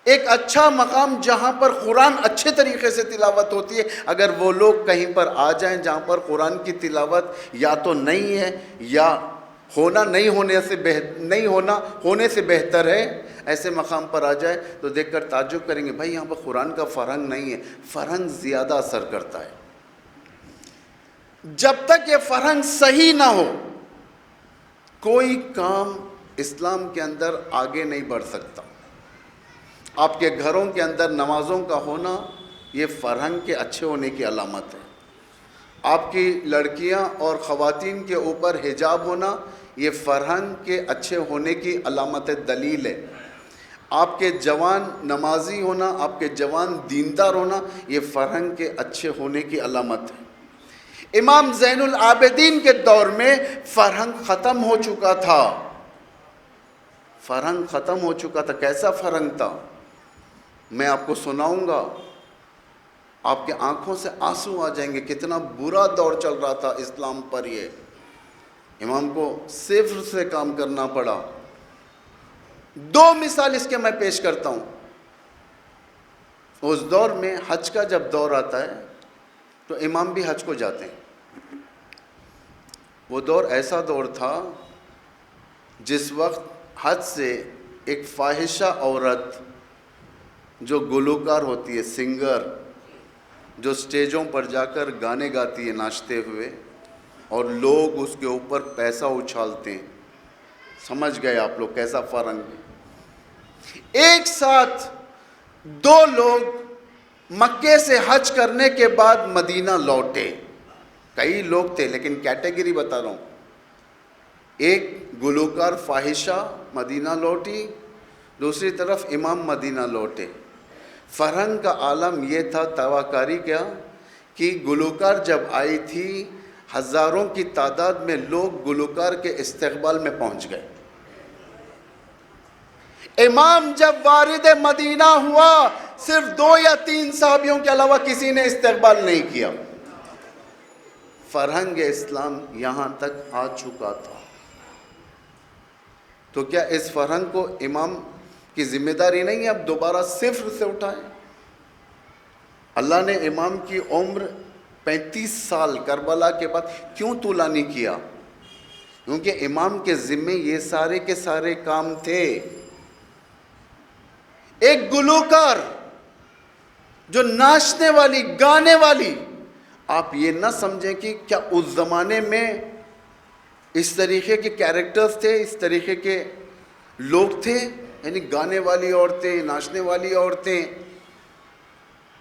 ایک اچھا مقام جہاں پر قرآن اچھے طریقے سے تلاوت ہوتی ہے، اگر وہ لوگ کہیں پر آ جائیں جہاں پر قرآن کی تلاوت یا تو نہیں ہے یا ہونے سے بہتر ہے، ایسے مقام پر آ جائے تو دیکھ کر تعجب کریں گے، بھائی یہاں پر قرآن کا فرہنگ نہیں ہے. فرہنگ زیادہ اثر کرتا ہے. جب تک یہ فرہنگ صحیح نہ ہو کوئی کام اسلام کے اندر آگے نہیں بڑھ سکتا. آپ کے گھروں کے اندر نمازوں کا ہونا یہ فرہنگ کے اچھے ہونے کی علامت ہے. آپ کی لڑکیاں اور خواتین کے اوپر حجاب ہونا یہ فرہنگ کے اچھے ہونے کی علامت دلیل ہے. آپ کے جوان نمازی ہونا، آپ کے جوان دیندار ہونا یہ فرہنگ کے اچھے ہونے کی علامت ہے. امام زین العابدین کے دور میں فرہنگ ختم ہو چکا تھا. فرہنگ ختم ہو چکا تھا. کیسا فرہنگ تھا میں آپ کو سناؤں گا، آپ کے آنکھوں سے آنسو آ جائیں گے. کتنا برا دور چل رہا تھا اسلام پر. یہ امام کو صفر سے کام کرنا پڑا. 2 مثال اس کے میں پیش کرتا ہوں. اس دور میں حج کا جب دور آتا ہے تو امام بھی حج کو جاتے ہیں. وہ دور ایسا دور تھا جس وقت حج سے ایک فاحشہ عورت جو گلوکار ہوتی ہے، سنگر، جو سٹیجوں پر جا کر گانے گاتی ہے ناچتے ہوئے، اور لوگ اس کے اوپر پیسہ اچھالتے ہیں. سمجھ گئے آپ لوگ کیسا فرہنگ ہے. ایک ساتھ دو لوگ مکے سے حج کرنے کے بعد مدینہ لوٹے. کئی لوگ تھے لیکن کیٹیگری بتا رہا ہوں. ایک گلوکار فاحشہ مدینہ لوٹی, دوسری طرف امام مدینہ لوٹے. فرہنگ کا عالم یہ تھا, تواکاری کیا کہ گلوکار جب آئی تھی ہزاروں کی تعداد میں لوگ گلوکار کے استقبال میں پہنچ گئے. امام جب وارد مدینہ ہوا صرف 2 یا 3 صحابیوں کے علاوہ کسی نے استقبال نہیں کیا. فرہنگ اسلام یہاں تک آ چکا تھا. تو کیا اس فرہنگ کو امام کی ذمہ داری نہیں ہے اب دوبارہ صفر سے اٹھائیں؟ اللہ نے امام کی عمر 35 سال کربلا کے بعد کیوں طولانی کیا؟ کیونکہ امام کے ذمے یہ سارے کے سارے کام تھے. ایک گلوکار جو ناچنے والی, گانے والی, آپ یہ نہ سمجھیں کہ کیا اس زمانے میں اس طریقے کے کیریکٹرز تھے, اس طریقے کے لوگ تھے, یعنی گانے والی عورتیں, ناچنے والی عورتیں.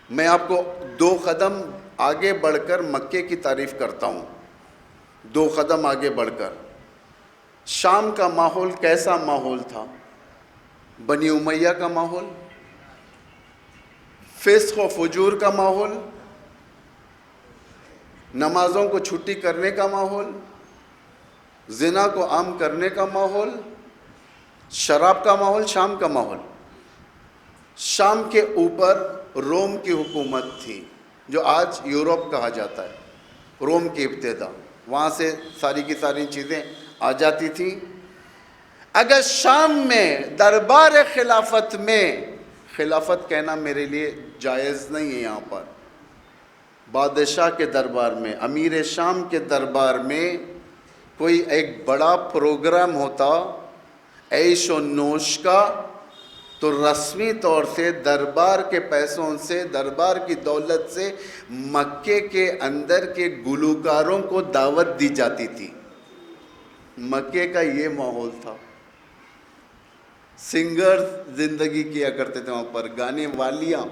میں آپ کو 2 قدم آگے بڑھ کر مکے کی تعریف کرتا ہوں. 2 قدم آگے بڑھ کر شام کا ماحول کیسا ماحول تھا؟ بنی امیہ کا ماحول, فسق و فجور کا ماحول, نمازوں کو چھٹی کرنے کا ماحول, زنا کو عام کرنے کا ماحول, شراب کا ماحول, شام کا ماحول. شام کے اوپر روم کی حکومت تھی جو آج یورپ کہا جاتا ہے. روم کی ابتدا, وہاں سے ساری کی ساری چیزیں آ جاتی تھیں. اگر شام میں دربار خلافت میں, خلافت کہنا میرے لیے جائز نہیں ہے یہاں پر, بادشاہ کے دربار میں, امیر شام کے دربار میں کوئی ایک بڑا پروگرام ہوتا عیش و نوش کا, تو رسمی طور سے دربار کے پیسوں سے, دربار کی دولت سے مکے کے اندر کے گلوکاروں کو دعوت دی جاتی تھی. مکے کا یہ ماحول تھا. سنگر زندگی کیا کرتے تھے وہاں پر, گانے والیاں,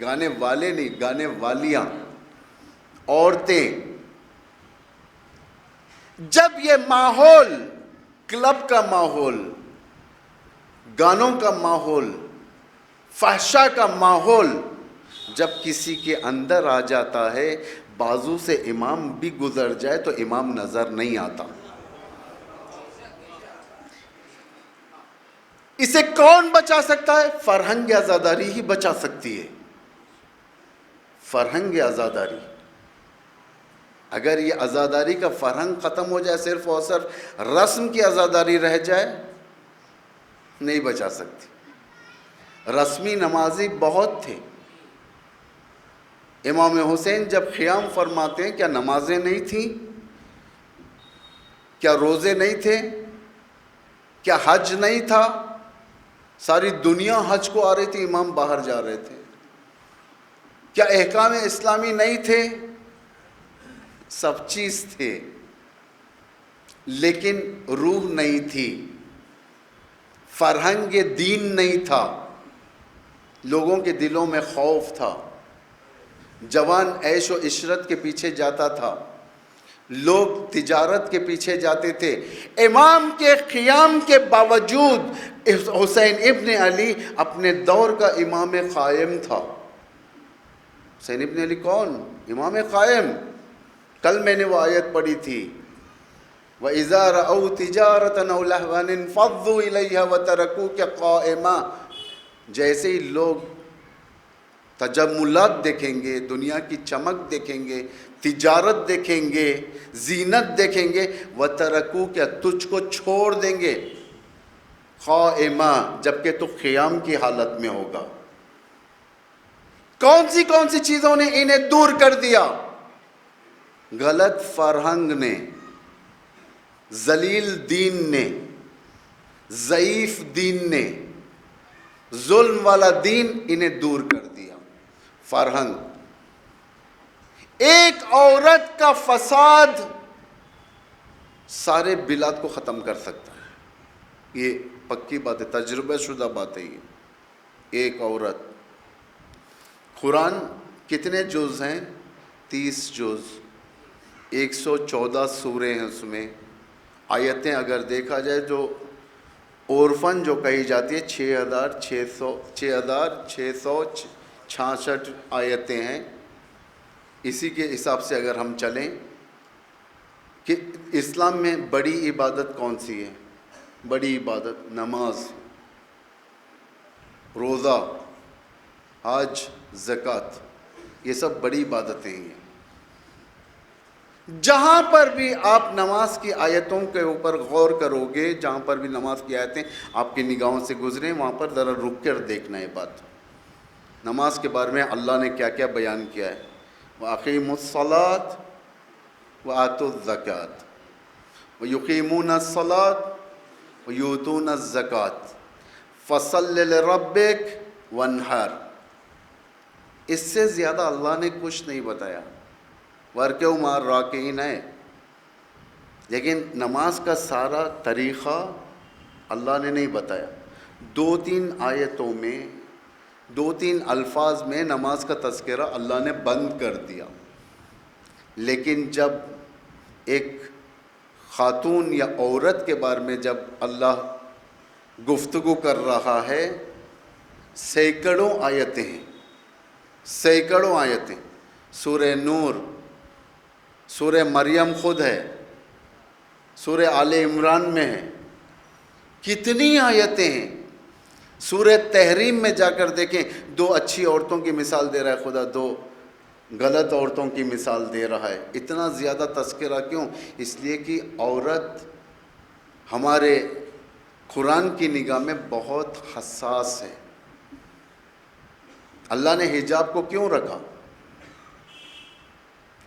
گانے والے نہیں, گانے والیاں, عورتیں. جب یہ ماحول, کلب کا ماحول, گانوں کا ماحول, فحشا کا ماحول جب کسی کے اندر آ جاتا ہے, بازو سے امام بھی گزر جائے تو امام نظر نہیں آتا. اسے کون بچا سکتا ہے؟ فرہنگ عزاداری ہی بچا سکتی ہے. فرہنگ عزاداری. اگر یہ عزاداری کا فرہنگ ختم ہو جائے, صرف اور صرف رسم کی عزاداری رہ جائے, نہیں بچا سکتی. رسمی نمازی بہت تھے. امام حسین جب قیام فرماتے ہیں, کیا نمازیں نہیں تھیں؟ کیا روزے نہیں تھے؟ کیا حج نہیں تھا؟ ساری دنیا حج کو آ رہی تھی, امام باہر جا رہے تھے. کیا احکام اسلامی نہیں تھے؟ سب چیز تھے, لیکن روح نہیں تھی, فرہنگ دین نہیں تھا. لوگوں کے دلوں میں خوف تھا. جوان عیش و عشرت کے پیچھے جاتا تھا, لوگ تجارت کے پیچھے جاتے تھے. امام کے قیام کے باوجود حسین ابن علی اپنے دور کا امام قائم تھا. حسین ابن علی کون؟ امام قائم. کل میں نے وہ آیت پڑھی تھی, وَإِذَا رَأَوْا تِجَارَةً أَوْ لَهْوًا انفضوا إِلَيْهَا وَتَرَكُوكَ قَائِمًا. جیسے ہی لوگ تجملات دیکھیں گے, دنیا کی چمک دیکھیں گے, تجارت دیکھیں گے, زینت دیکھیں گے, وَتَرَكُوكَ تجھ کو چھوڑ دیں گے قائمًا, جبکہ تو قیام کی حالت میں ہوگا. کون سی چیزوں نے انہیں دور کر دیا؟ غلط فرہنگ نے, ذلیل دین نے, ضعیف دین نے, ظلم والا دین انہیں دور کر دیا. فرہنگ. ایک عورت کا فساد سارے بلاد کو ختم کر سکتا ہے. یہ پکی بات ہے, تجربہ شدہ بات ہے. یہ ایک عورت قرآن کتنے جز ہیں؟ 30 جز، 114 سورے ہیں اس میں. آیتیں اگر دیکھا جائے جو عرفاً جو کہی جاتی ہے 6666 آیتیں ہیں. اسی کے حساب سے اگر ہم چلیں کہ اسلام میں بڑی عبادت کون سی ہے؟ بڑی عبادت نماز، روزہ، حج، زکوٰۃ، یہ سب بڑی عبادتیں ہیں. جہاں پر بھی آپ نماز کی آیتوں کے اوپر غور کرو گے، جہاں پر بھی نماز کی آیتیں آپ کی نگاہوں سے گزریں، وہاں پر ذرا رک کر دیکھنا ہے بات. نماز کے بارے میں اللہ نے کیا کیا بیان کیا ہے؟ وَأَقِيمُوا الصَّلَاةَ وَآتُوا الزَّكَاةَ وَيُقِيمُونَ الصَّلَاةَ وَيُؤْتُونَ الزَّكَاةَ فَصَلِّ لِرَبِّكَ وَانْحَرْ. اس سے زیادہ اللہ نے کچھ نہیں بتایا. وَارْكَعُوا مَعَ الرَّاكِعِينَ ہے، لیکن نماز کا سارا طریقہ اللہ نے نہیں بتایا. 2-3 آیتوں میں 2-3 الفاظ میں نماز کا تذکرہ اللہ نے بند کر دیا. لیکن جب ایک خاتون یا عورت کے بارے میں جب اللہ گفتگو کر رہا ہے، سینکڑوں آیتیں ہیں، سینکڑوں آیتیں. سورہ نور، سورہ مریم خود ہے، سورہ آل عمران میں ہے، کتنی آیتیں ہیں. سورہ تحریم میں جا کر دیکھیں، 2 اچھی عورتوں کی مثال دے رہا ہے خدا، 2 غلط عورتوں کی مثال دے رہا ہے. اتنا زیادہ تذکرہ کیوں؟ اس لیے کہ عورت ہمارے قرآن کی نگاہ میں بہت حساس ہے. اللہ نے حجاب کو کیوں رکھا؟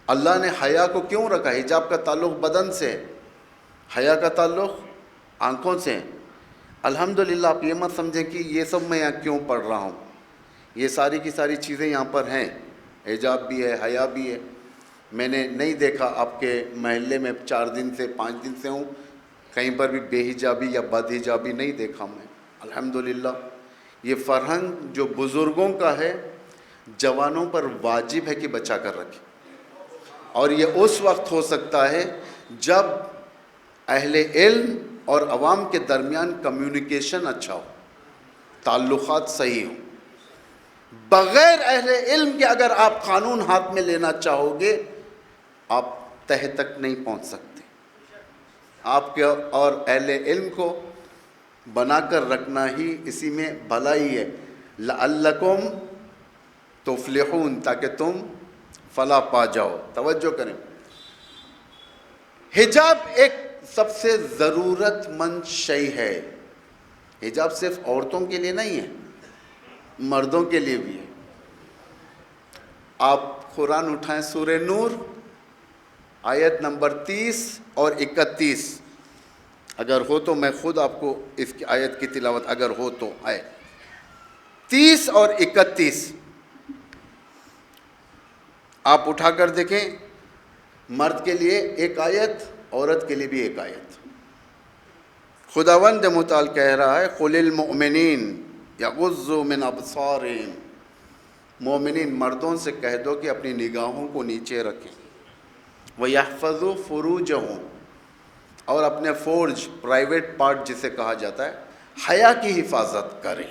اللہ نے حیا کو کیوں رکھا؟ حجاب کا تعلق بدن سے ہے، حیا کا تعلق آنکھوں سے ہے. الحمدللہ آپ یہ مت سمجھیں کہ یہ سب میں یہاں کیوں پڑھ رہا ہوں، یہ ساری کی ساری چیزیں یہاں پر ہیں. حجاب بھی ہے، حیا بھی ہے. میں نے نہیں دیکھا آپ کے محلے میں 4 دن سے 5 دن سے ہوں، کہیں پر بھی بے حجابی یا بد حجابی نہیں دیکھا میں. الحمدللہ یہ فرہنگ جو بزرگوں کا ہے، جوانوں پر واجب ہے کہ بچا کر رکھیں. اور یہ اس وقت ہو سکتا ہے جب اہل علم اور عوام کے درمیان کمیونیکیشن اچھا ہو، تعلقات صحیح ہوں. بغیر اہل علم کے اگر آپ قانون ہاتھ میں لینا چاہو گے، آپ تہ تک نہیں پہنچ سکتے. آپ کے اور اہل علم کو بنا کر رکھنا ہی اسی میں بھلائی ہے. لعلکم تفلحون، تاکہ تم فلاح پا جاؤ. توجہ کریں، حجاب ایک سب سے ضرورت مند شے ہے. حجاب صرف عورتوں کے لیے نہیں ہے، مردوں کے لیے بھی ہے. آپ قرآن اٹھائیں، سورہ نور آیت نمبر 30 اور 31. اگر ہو تو میں خود آپ کو اس کی آیت کی تلاوت اگر ہو تو آئے. 30 اور 31 آپ اٹھا کر دیکھیں. مرد کے لیے ایک آیت، عورت کے لیے بھی ایک آیت. خداوند متعال کہہ رہا ہے، قُلِ الْمُؤْمِنِينَ يَغُضُّوا مِنْ أَبْصَارِهِمْ. مومنین مردوں سے کہہ دو کہ اپنی نگاہوں کو نیچے رکھیں. وَيَحْفَظُوا فُرُوجَهُمْ، اور اپنے فورج، پرائیویٹ پارٹ جسے کہا جاتا ہے، حیا کی حفاظت کریں.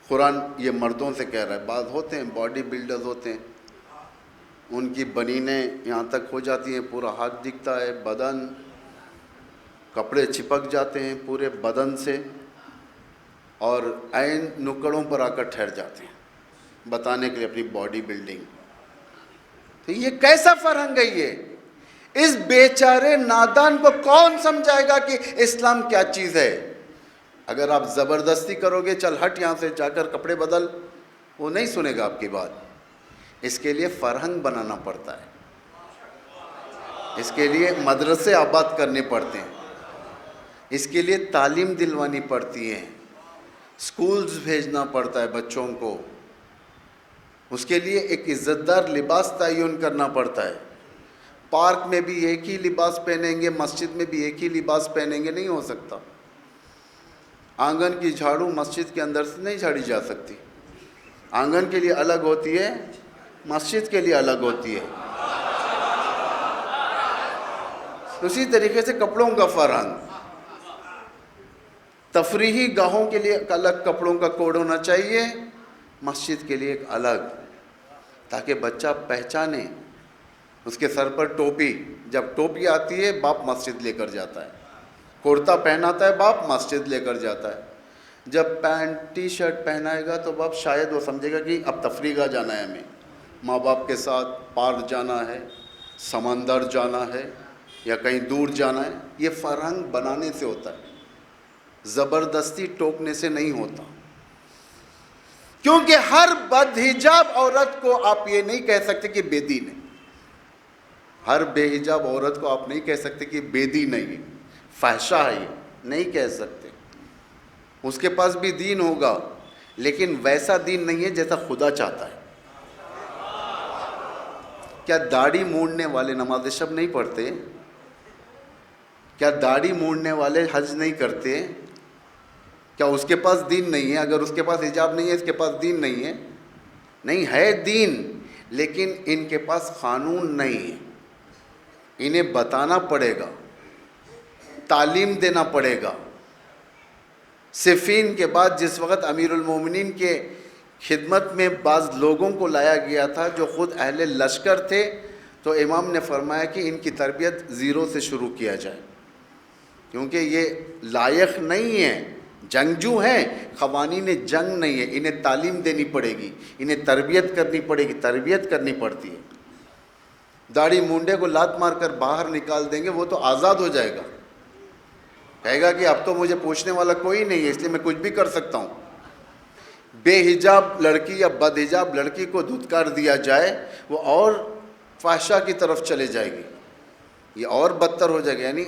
قرآن یہ مردوں سے کہہ رہا ہے. بعض ہوتے ہیں باڈی بلڈرز ہوتے ہیں، ان کی بنینیں یہاں تک ہو جاتی ہیں، پورا ہاتھ دکھتا ہے، بدن، کپڑے چپک جاتے ہیں پورے بدن سے، اور عین نکڑوں پر آ کر ٹھہر جاتے ہیں بتانے کے لیے اپنی باڈی بلڈنگ. تو یہ کیسا فرہنگ ہے یہ؟ اس بیچارے نادان کو کون سمجھائے گا کہ اسلام کیا چیز ہے؟ اگر آپ زبردستی کرو گے، چل ہٹ یہاں سے، جا کر کپڑے بدل، وہ نہیں سنے گا آپ کی بات. اس کے لیے فرہنگ بنانا پڑتا ہے، اس کے لیے مدرسے آباد کرنے پڑتے ہیں، اس کے لیے تعلیم دلوانی پڑتی ہے، سکولز بھیجنا پڑتا ہے بچوں کو، اس کے لیے ایک عزت دار لباس تعین کرنا پڑتا ہے. پارک میں بھی ایک ہی لباس پہنیں گے، مسجد میں بھی ایک ہی لباس پہنیں گے، نہیں ہو سکتا. آنگن کی جھاڑو مسجد کے اندر سے نہیں جھاڑی جا سکتی، آنگن کے لیے الگ ہوتی ہے، مسجد کے لیے الگ ہوتی ہے. اسی طریقے سے کپڑوں کا فرہنگ، تفریحی گاہوں کے لیے الگ کپڑوں کا کوڈ ہونا چاہیے، مسجد کے لیے ایک الگ، تاکہ بچہ پہچانے. اس کے سر پر ٹوپی، جب ٹوپی آتی ہے باپ مسجد لے کر جاتا ہے، کرتا پہناتا ہے باپ مسجد لے کر جاتا ہے. جب پینٹ ٹی شرٹ پہنائے گا تو باپ شاید وہ سمجھے گا کہ اب تفریح گاہ جانا ہے، ہمیں ماں باپ کے ساتھ پارک جانا ہے، سمندر جانا ہے یا کہیں دور جانا ہے. یہ فرہنگ بنانے سے ہوتا ہے، زبردستی ٹوکنے سے نہیں ہوتا. کیونکہ ہر بدحجاب عورت کو آپ یہ نہیں کہہ سکتے کہ بے دین ہے. ہر بے حجاب عورت کو آپ نہیں کہہ سکتے کہ بے دین ہے، یہ فحشہ ہے، یہ نہیں کہہ سکتے. اس کے پاس بھی دین ہوگا لیکن ویسا دین نہیں ہے جیسا خدا چاہتا ہے. کیا داڑھی مونڈنے والے نماز شب نہیں پڑھتے؟ کیا داڑھی مونڈنے والے حج نہیں کرتے؟ کیا اس کے پاس دین نہیں ہے؟ اگر اس کے پاس حجاب نہیں ہے، اس کے پاس دین نہیں ہے؟ نہیں ہے دین، لیکن ان کے پاس قانون نہیں ہے. انہیں بتانا پڑے گا، تعلیم دینا پڑے گا. صفین کے بعد جس وقت امیر المومنین کے خدمت میں بعض لوگوں کو لایا گیا تھا جو خود اہل لشکر تھے، تو امام نے فرمایا کہ ان کی تربیت زیرو سے شروع کیا جائے، کیونکہ یہ لائق نہیں ہے، جنگجو ہیں، قوانین جنگ نہیں ہے. انہیں تعلیم دینی پڑے گی، انہیں تربیت کرنی پڑے گی، تربیت کرنی پڑتی ہے. داڑھی مونڈے کو لات مار کر باہر نکال دیں گے وہ تو آزاد ہو جائے گا، کہے گا کہ اب تو مجھے پوچھنے والا کوئی نہیں ہے، اس لیے میں کچھ بھی کر سکتا ہوں. بے حجاب لڑکی یا بد حجاب لڑکی کو دھتکار دیا جائے، وہ اور فحشہ کی طرف چلے جائے گی، یہ اور بدتر ہو جائے گا. یعنی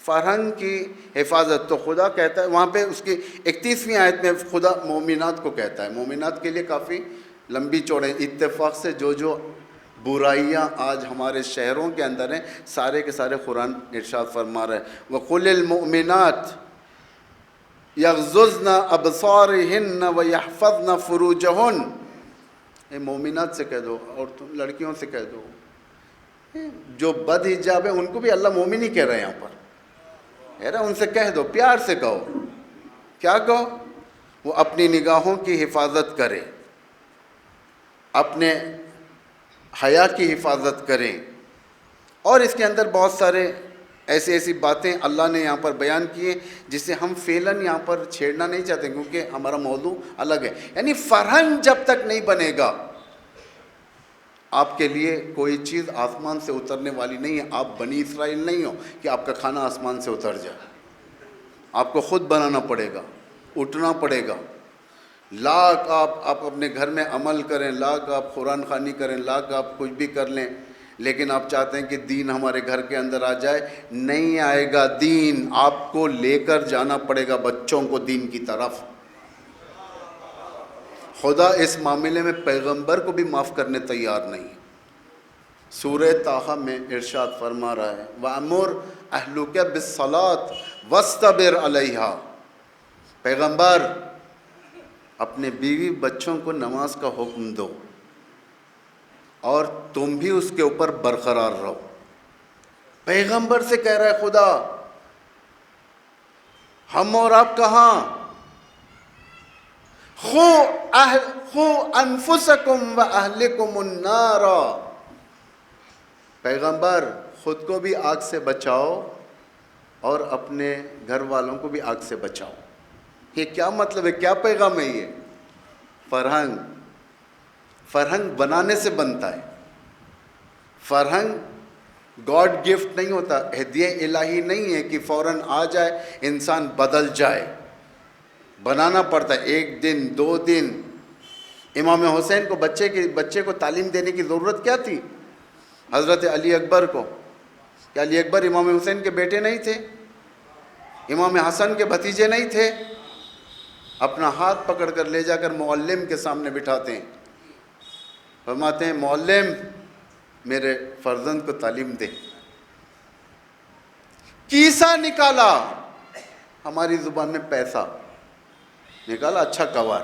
فرہنگ کی حفاظت. تو خدا کہتا ہے وہاں پہ اس کی 31ویں آیت میں خدا مومنات کو کہتا ہے. مومنات کے لیے کافی لمبی چوڑے، اتفاق سے جو برائیاں آج ہمارے شہروں کے اندر ہیں سارے کے سارے قرآن ارشاد فرما رہا ہے. وَقُلِ الْمُؤْمِنَاتِ يَغْضُضْنَ أَبْصَارِهِنَّ وَيَحْفَظْنَ فُرُوجَهُنَّ. اے مومنات سے کہہ دو، اور تم لڑکیوں سے کہہ دو، جو بد حجاب ہے ان کو بھی اللہ مومن ہی کہہ رہے ہیں یہاں پر. ان سے کہہ دو، پیار سے کہو. کیا کہو؟ وہ اپنی نگاہوں کی حفاظت کرے، اپنے حیا کی حفاظت کریں. اور اس کے اندر بہت سارے ایسی باتیں اللہ نے یہاں پر بیان کی ہیں جسے ہم فعلاً یہاں پر چھیڑنا نہیں چاہتے کیونکہ ہمارا موضوع الگ ہے. یعنی فرہنگ جب تک نہیں بنے گا آپ کے لیے کوئی چیز آسمان سے اترنے والی نہیں ہے. آپ بنی اسرائیل نہیں ہو کہ آپ کا کھانا آسمان سے اتر جائے. آپ کو خود بنانا پڑے گا، اٹھنا پڑے گا. لاکھ آپ اپنے گھر میں عمل کریں، لاکھ آپ قرآن خوانی کریں، لاکھ آپ کچھ بھی کر لیں، لیکن آپ چاہتے ہیں کہ دین ہمارے گھر کے اندر آ جائے. نہیں آئے گا دین. آپ کو لے کر جانا پڑے گا بچوں کو دین کی طرف. خدا اس معاملے میں پیغمبر کو بھی معاف کرنے تیار نہیں. سورہ طٰہٰ میں ارشاد فرما رہا ہے وَأَمُرْ أَهْلُكَ بِالصَّلَاةِ وَاسْتَبِرْ عَلَيْهَا. پیغمبر اپنے بیوی بچوں کو نماز کا حکم دو اور تم بھی اس کے اوپر برقرار رہو. پیغمبر سے کہہ رہا ہے خدا. ہم اور آپ کہاں؟ خُوْ أَنفُسَكُمْ وَأَهْلِكُمُ النَّارَ. پیغمبر خود کو بھی آگ سے بچاؤ اور اپنے گھر والوں کو بھی آگ سے بچاؤ. یہ کیا مطلب ہے؟ کیا پیغام ہے یہ؟ فرہنگ بنانے سے بنتا ہے. فرہنگ گاڈ گفٹ نہیں ہوتا، ہدیہ الہی نہیں ہے کہ فوراً آ جائے انسان بدل جائے. بنانا پڑتا ہے، 1 دن 2 دن. امام حسین کو بچے کو تعلیم دینے کی ضرورت کیا تھی؟ حضرت علی اکبر کو. کیا علی اکبر امام حسین کے بیٹے نہیں تھے؟ امام حسن کے بھتیجے نہیں تھے؟ اپنا ہاتھ پکڑ کر لے جا کر معلم کے سامنے بٹھاتے ہیں، فرماتے ہیں معلم میرے فرزند کو تعلیم دے. کیسا نکالا، ہماری زبان میں پیسہ نکالا، اچھا کوار.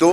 2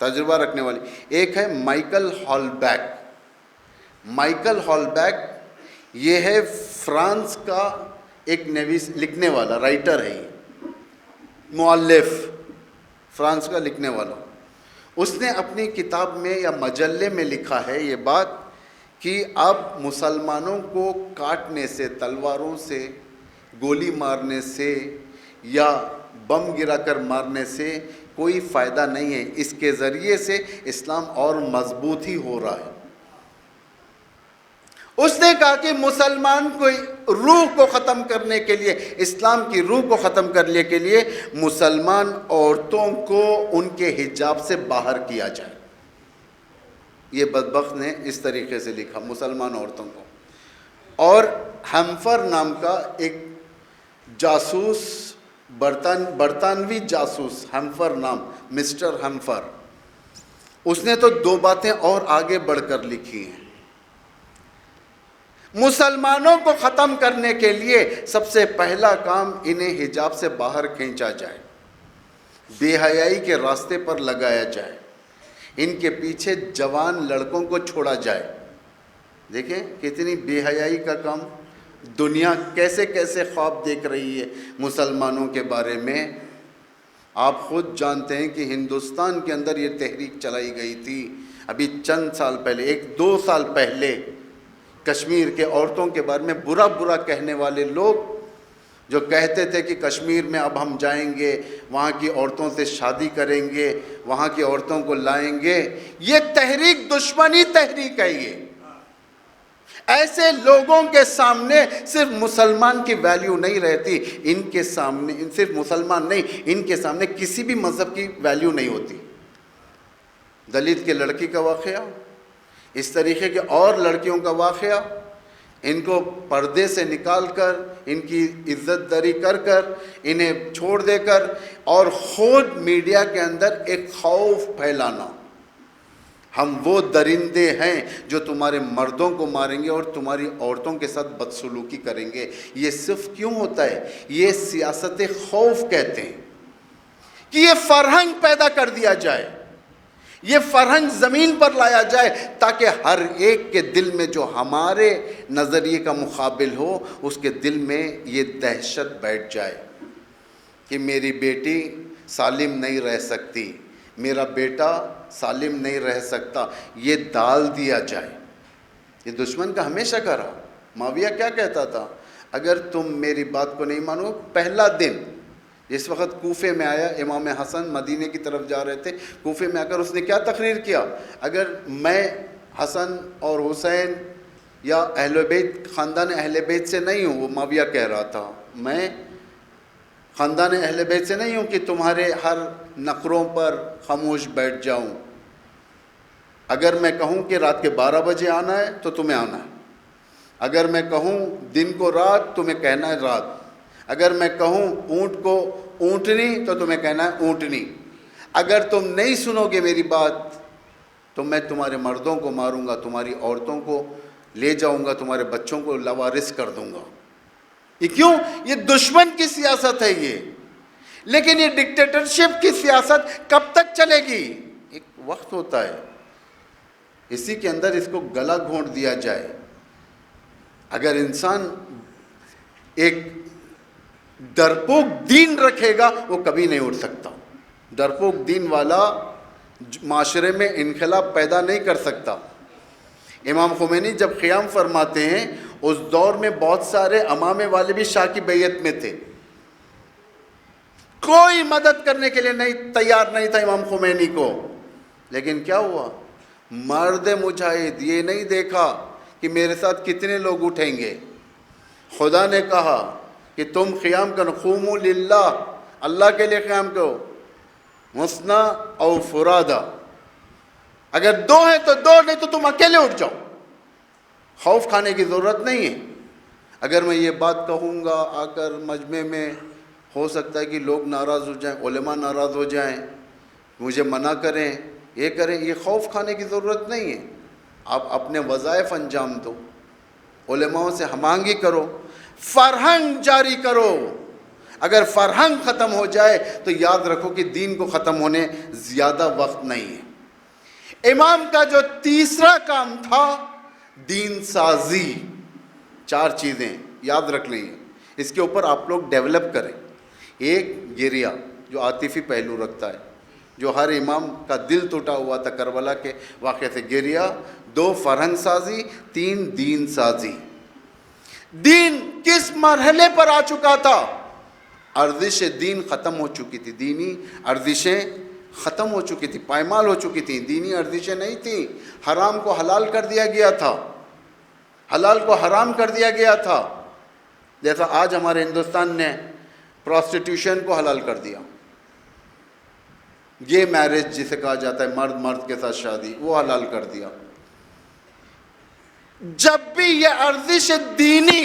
تجربہ رکھنے والی. ایک ہے مائیکل ہالبیک. مائیکل ہالبیک یہ ہے فرانس کا ایک لکھنے والا رائٹر ہے, یہ مؤلف فرانس کا لکھنے والا. اس نے اپنی کتاب میں یا مجلے میں لکھا ہے یہ بات کہ اب مسلمانوں کو کاٹنے سے, تلواروں سے, گولی مارنے سے یا بم گرا کر مارنے سے کوئی فائدہ نہیں ہے. اس کے ذریعے سے اسلام اور مضبوط ہی ہو رہا ہے. اس نے کہا کہ مسلمان کو روح کو ختم کرنے کے لیے, اسلام کی روح کو ختم کرنے کے لیے مسلمان عورتوں کو ان کے حجاب سے باہر کیا جائے. یہ بدبخت نے اس طریقے سے لکھا, مسلمان عورتوں کو. اور ہمفر نام کا ایک جاسوس, برطانوی جاسوس, ہمفر نام, مسٹر ہمفر, اس نے تو 2 باتیں اور آگے بڑھ کر لکھی ہیں. مسلمانوں کو ختم کرنے کے لیے سب سے پہلا کام انہیں حجاب سے باہر کھینچا جائے, بے حیائی کے راستے پر لگایا جائے, ان کے پیچھے جوان لڑکوں کو چھوڑا جائے. دیکھیں کتنی بے حیائی کا کام. دنیا کیسے کیسے خواب دیکھ رہی ہے مسلمانوں کے بارے میں. آپ خود جانتے ہیں کہ ہندوستان کے اندر یہ تحریک چلائی گئی تھی ابھی چند سال پہلے, 1-2 سال پہلے. کشمیر کے عورتوں کے بارے میں برا برا کہنے والے لوگ جو کہتے تھے کہ کشمیر میں اب ہم جائیں گے, وہاں کی عورتوں سے شادی کریں گے, وہاں کی عورتوں کو لائیں گے, یہ تحریک دشمنی تحریک ہے. یہ ایسے لوگوں کے سامنے صرف مسلمان کی ویلیو نہیں رہتی, ان کے سامنے صرف مسلمان نہیں, ان کے سامنے کسی بھی مذہب کی ویلیو نہیں ہوتی. دلت کے لڑکی کا واقعہ, اس طریقے کے اور لڑکیوں کا واقعہ, ان کو پردے سے نکال کر, ان کی عزت داری کر کر, انہیں چھوڑ دے کر, اور خود میڈیا کے اندر ایک خوف پھیلانا. ہم وہ درندے ہیں جو تمہارے مردوں کو ماریں گے اور تمہاری عورتوں کے ساتھ بدسلوکی کریں گے. یہ صرف کیوں ہوتا ہے؟ یہ سیاست خوف کہتے ہیں کہ یہ فرہنگ پیدا کر دیا جائے, یہ فرہنگ زمین پر لایا جائے تاکہ ہر ایک کے دل میں جو ہمارے نظریے کا مقابل ہو, اس کے دل میں یہ دہشت بیٹھ جائے کہ میری بیٹی سالم نہیں رہ سکتی, میرا بیٹا سالم نہیں رہ سکتا. یہ ڈال دیا جائے. یہ دشمن کا ہمیشہ کا رہا. معاویہ کیا کہتا تھا؟ اگر تم میری بات کو نہیں مانو, پہلا دن جس وقت کوفے میں آیا, امام حسن مدینے کی طرف جا رہے تھے, کوفے میں آ کر اس نے کیا تقریر کیا؟ اگر میں حسن اور حسین یا اہل بیت, خاندان اہل بیت سے نہیں ہوں, وہ معاویہ کہہ رہا تھا, میں خاندان اہل بیت سے نہیں ہوں کہ تمہارے ہر نخروں پر خاموش بیٹھ جاؤں. اگر میں کہوں کہ رات کے 12 بجے آنا ہے تو تمہیں آنا ہے, اگر میں کہوں دن کو رات تمہیں کہنا ہے رات, اگر میں کہوں اونٹ کو اونٹنی تو تمہیں کہنا ہے اونٹنی. اگر تم نہیں سنو گے میری بات تو میں تمہارے مردوں کو ماروں گا, تمہاری عورتوں کو لے جاؤں گا, تمہارے بچوں کو لاوارث کر دوں گا. یہ کیوں؟ یہ دشمن کی سیاست ہے یہ. لیکن یہ ڈکٹیٹرشپ کی سیاست کب تک چلے گی؟ ایک وقت ہوتا ہے, اسی کے اندر اس کو گلا گھونٹ دیا جائے. اگر انسان ایک ڈرپوک دین رکھے گا وہ کبھی نہیں اٹھ سکتا. ڈرپوک دین والا معاشرے میں انقلاب پیدا نہیں کر سکتا. امام خمینی جب قیام فرماتے ہیں, اس دور میں بہت سارے امامے والے بھی شاہ کی بیعت میں تھے, کوئی مدد کرنے کے لیے نہیں تیار نہیں تھا امام خمینی کو. لیکن کیا ہوا؟ مرد مجاہد یہ نہیں دیکھا کہ میرے ساتھ کتنے لوگ اٹھیں گے. خدا نے کہا کہ تم قیام کرو, قوموا للہ, اللہ کے لیے قیام کرو, مثنا او فرادا, اگر 2 ہیں تو 2, نہیں تو تم اکیلے اٹھ جاؤ. خوف کھانے کی ضرورت نہیں ہے. اگر میں یہ بات کہوں گا آ کر مجمع میں, ہو سکتا ہے کہ لوگ ناراض ہو جائیں, علماء ناراض ہو جائیں, مجھے منع کریں, یہ کریں. یہ خوف کھانے کی ضرورت نہیں ہے. آپ اپنے وظائف انجام دو, علماء سے ہم آہنگی کرو, فرہنگ جاری کرو. اگر فرہنگ ختم ہو جائے تو یاد رکھو کہ دین کو ختم ہونے زیادہ وقت نہیں ہے۔ امام کا جو تیسرا کام تھا دین سازی، 4 چیزیں یاد رکھ لیں، اس کے اوپر آپ لوگ ڈیولپ کریں۔ ایک گریہ جو عاطفی پہلو رکھتا ہے، جو ہر امام کا دل ٹوٹا ہوا تھا کربلا کے واقعے سے، گریہ۔ 2 فرہنگ سازی، 3 دین سازی۔ دین کس مرحلے پر آ چکا تھا؟ ارزش دین ختم ہو چکی تھی، دینی ارزشیں ختم ہو چکی تھی، پائمال ہو چکی تھی، دینی ارزشیں نہیں تھیں۔ حرام کو حلال کر دیا گیا تھا، حلال کو حرام کر دیا گیا تھا۔ جیسا آج ہمارے ہندوستان نے پروسٹیٹیوشن کو حلال کر دیا، یہ میرج جسے کہا جاتا ہے مرد مرد کے ساتھ شادی، وہ حلال کر دیا۔ جب بھی یہ ارزش دینی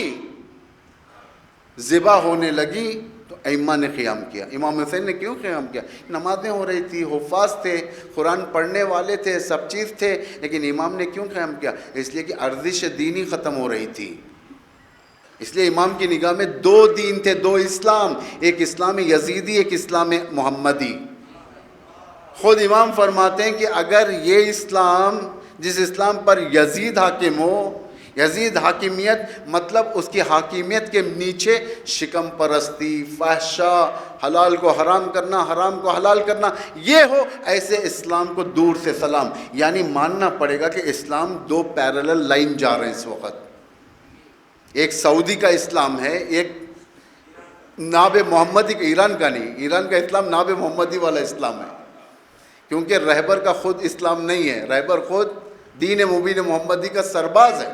ذبح ہونے لگی تو ائمہ نے قیام کیا۔ امام حسین نے کیوں قیام کیا؟ نمازیں ہو رہی تھی، حفاظ تھے، قرآن پڑھنے والے تھے، سب چیز تھے، لیکن امام نے کیوں قیام کیا؟ اس لیے کہ ارزش دینی ختم ہو رہی تھی۔ اس لیے امام کی نگاہ میں 2 دین تھے، 2 اسلام، ایک اسلام یزیدی، ایک اسلام محمدی۔ خود امام فرماتے ہیں کہ اگر یہ اسلام، جس اسلام پر یزید حاکم ہو، یزید حاکمیت مطلب اس کی حاکمیت کے نیچے شکم پرستی، فحشا، حلال کو حرام کرنا، حرام کو حلال کرنا، یہ ہو، ایسے اسلام کو دور سے سلام۔ یعنی ماننا پڑے گا کہ اسلام 2 پیرلل لائن جا رہے ہیں اس وقت۔ ایک سعودی کا اسلام ہے، ایک ناب محمدی کا، ایران کا نہیں، ایران کا اسلام ناب محمدی والا اسلام ہے، کیونکہ رہبر کا خود اسلام نہیں ہے، رہبر خود دین مبین محمدی کا سرباز ہے۔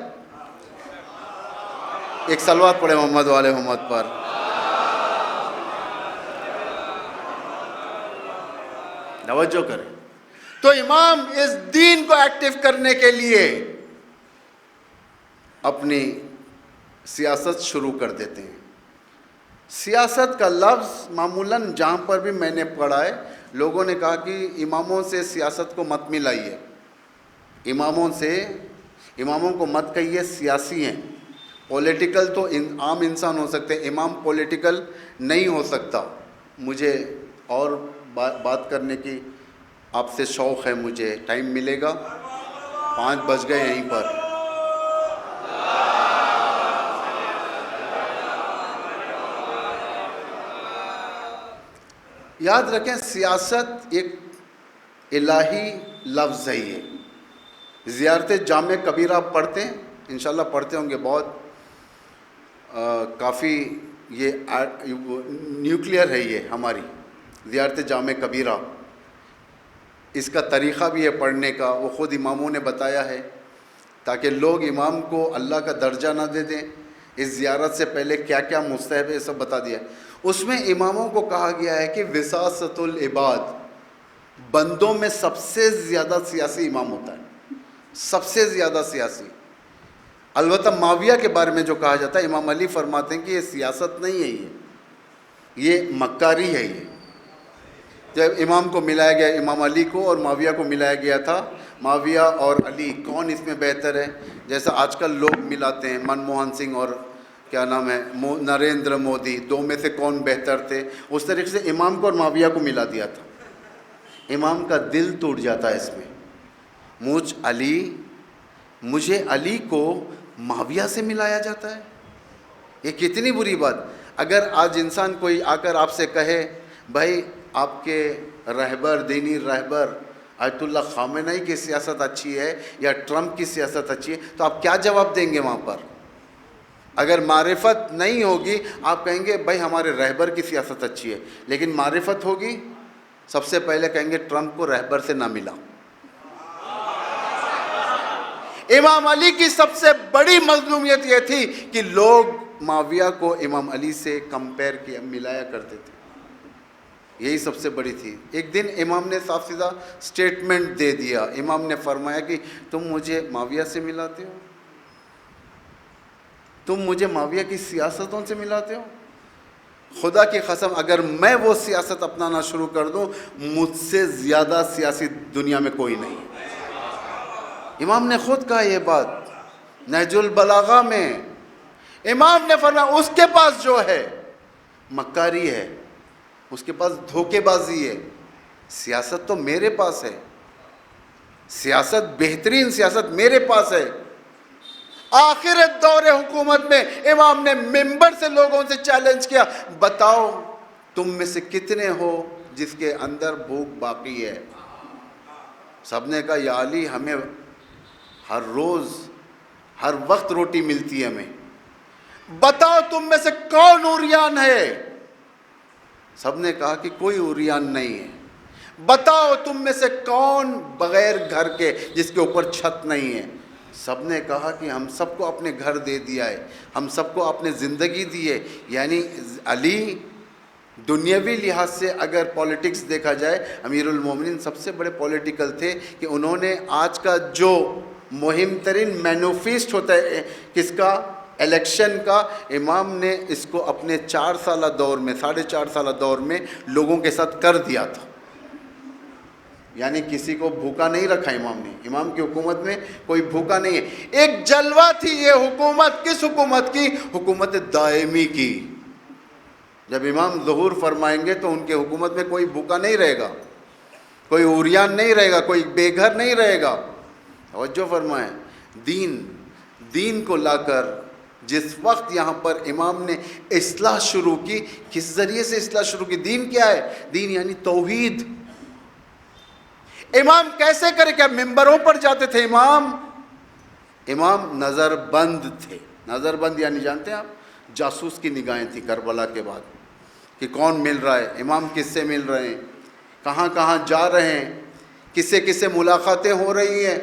ایک صلوات پڑھے محمد والے محمد پر۔ توجہ کریں۔ تو امام اس دین کو ایکٹیو کرنے کے لیے اپنی سیاست شروع کر دیتے ہیں۔ سیاست کا لفظ معمولاً جہاں پر بھی میں نے پڑھا ہے، لوگوں نے کہا کہ اماموں سے سیاست کو مت ملائیے، اماموں کو مت کہیے، سیاسی ہیں۔ پولیٹیکل تو عام انسان ہو سکتے ہیں، امام پولیٹیکل نہیں ہو سکتا۔ مجھے اور بات کرنے کی آپ سے شوق ہے، مجھے ٹائم ملے گا، 5 بج گئے یہیں پر۔ یاد رکھیں سیاست ایک الہی لفظ ہے۔ یہ زیارت جامع کبیرہ آپ پڑھتے ہیں، انشاءاللہ پڑھتے ہوں گے، بہت کافی یہ نیوکلیئر ہے یہ ہماری زیارت جامع کبیرہ۔ اس کا طریقہ بھی ہے پڑھنے کا، وہ خود اماموں نے بتایا ہے، تاکہ لوگ امام کو اللہ کا درجہ نہ دے دیں۔ اس زیارت سے پہلے کیا کیا مستحب ہے یہ سب بتا دیا۔ اس میں اماموں کو کہا گیا ہے کہ وساست العباد، بندوں میں سب سے زیادہ سیاسی امام ہوتا ہے، سب سے زیادہ سیاسی۔ البتہ معاویہ کے بارے میں جو کہا جاتا ہے، امام علی فرماتے ہیں کہ یہ سیاست نہیں ہے، یہ مکاری ہے۔ یہ جب امام کو ملایا گیا، امام علی کو اور معاویہ کو ملایا گیا تھا، معاویہ اور علی کون اس میں بہتر ہے، جیسا آج کل لوگ ملاتے ہیں منموہن سنگھ اور کیا نام ہے نریندر مودی، 2 میں سے کون بہتر تھے، اس طریقے سے امام کو اور معاویہ کو ملا دیا تھا۔ امام کا دل ٹوٹ جاتا ہے اس میں، مجھے علی کو معاویہ سے ملایا جاتا ہے، یہ کتنی بری بات۔ اگر آج انسان کوئی آ کر آپ سے کہے بھائی آپ کے رہبر، دینی رہبر آیت اللہ خامنئی کی سیاست اچھی ہے یا ٹرمپ کی سیاست اچھی ہے، تو آپ کیا جواب دیں گے وہاں پر؟ اگر معرفت نہیں ہوگی آپ کہیں گے بھائی ہمارے رہبر کی سیاست اچھی ہے، لیکن معرفت ہوگی سب سے پہلے کہیں گے ٹرمپ کو رہبر سے نہ ملا۔ امام علی کی سب سے بڑی مظلومیت یہ تھی کہ لوگ معاویہ کو امام علی سے کمپیئر کیا، ملایا کرتے تھے، یہی سب سے بڑی تھی۔ ایک دن امام نے صاف سیدھا سٹیٹمنٹ دے دیا، امام نے فرمایا کہ تم مجھے معاویہ سے ملاتے ہو، تم مجھے معاویہ کی سیاستوں سے ملاتے ہو، خدا کی قسم اگر میں وہ سیاست اپنانا شروع کر دوں مجھ سے زیادہ سیاسی دنیا میں کوئی نہیں۔ امام نے خود کہا یہ بات نہج البلاغہ میں، امام نے فرمایا اس کے پاس جو ہے مکاری ہے, اس کے پاس دھوکے بازی ہے. سیاست تو میرے پاس ہے, سیاست بہترین سیاست میرے پاس ہے. آخر دور حکومت میں امام نے ممبر سے لوگوں سے چیلنج کیا, بتاؤ تم میں سے کتنے ہو جس کے اندر بھوک باقی ہے؟ سب نے کہا یا علی ہمیں ہر روز ہر وقت روٹی ملتی ہے ہمیں. بتاؤ تم میں سے کون عریان ہے؟ سب نے کہا کہ کوئی عریان نہیں ہے. بتاؤ تم میں سے کون بغیر گھر کے جس کے اوپر چھت نہیں ہے؟ سب نے کہا کہ ہم سب کو اپنے گھر دے دیا ہے, ہم سب کو اپنے زندگی دی ہے. یعنی علی دنیاوی لحاظ سے اگر پولیٹکس دیکھا جائے, امیر المومنین سب سے بڑے پولیٹیکل تھے کہ انہوں نے آج کا جو مہم ترین مینوفیسٹ ہوتا ہے کس کا, الیکشن کا, امام نے اس کو اپنے 4 سالہ دور میں 4.5 سالہ دور میں لوگوں کے ساتھ کر دیا تھا. یعنی کسی کو بھوکا نہیں رکھا امام نے. امام کی حکومت میں کوئی بھوکا نہیں ہے. ایک جلوہ تھی یہ حکومت, کس حکومت کی؟ حکومت دائمی کی. جب امام ظہور فرمائیں گے تو ان کے حکومت میں کوئی بھوکا نہیں رہے گا, کوئی عریان نہیں رہے گا, کوئی بے گھر نہیں رہے گا. توجہ فرمائیں, دین کو لا کر جس وقت یہاں پر امام نے اصلاح شروع کی, کس ذریعے سے اصلاح شروع کی؟ دین کیا ہے؟ دین یعنی توحید. امام کیسے کرے؟ کیا ممبروں پر جاتے تھے؟ امام نظر بند تھے. نظر بند یعنی جانتے ہیں آپ, جاسوس کی نگاہیں تھی کربلا کے بعد کہ کون مل رہا ہے, امام کس سے مل رہے ہیں, کہاں کہاں جا رہے ہیں, کس سے ملاقاتیں ہو رہی ہیں.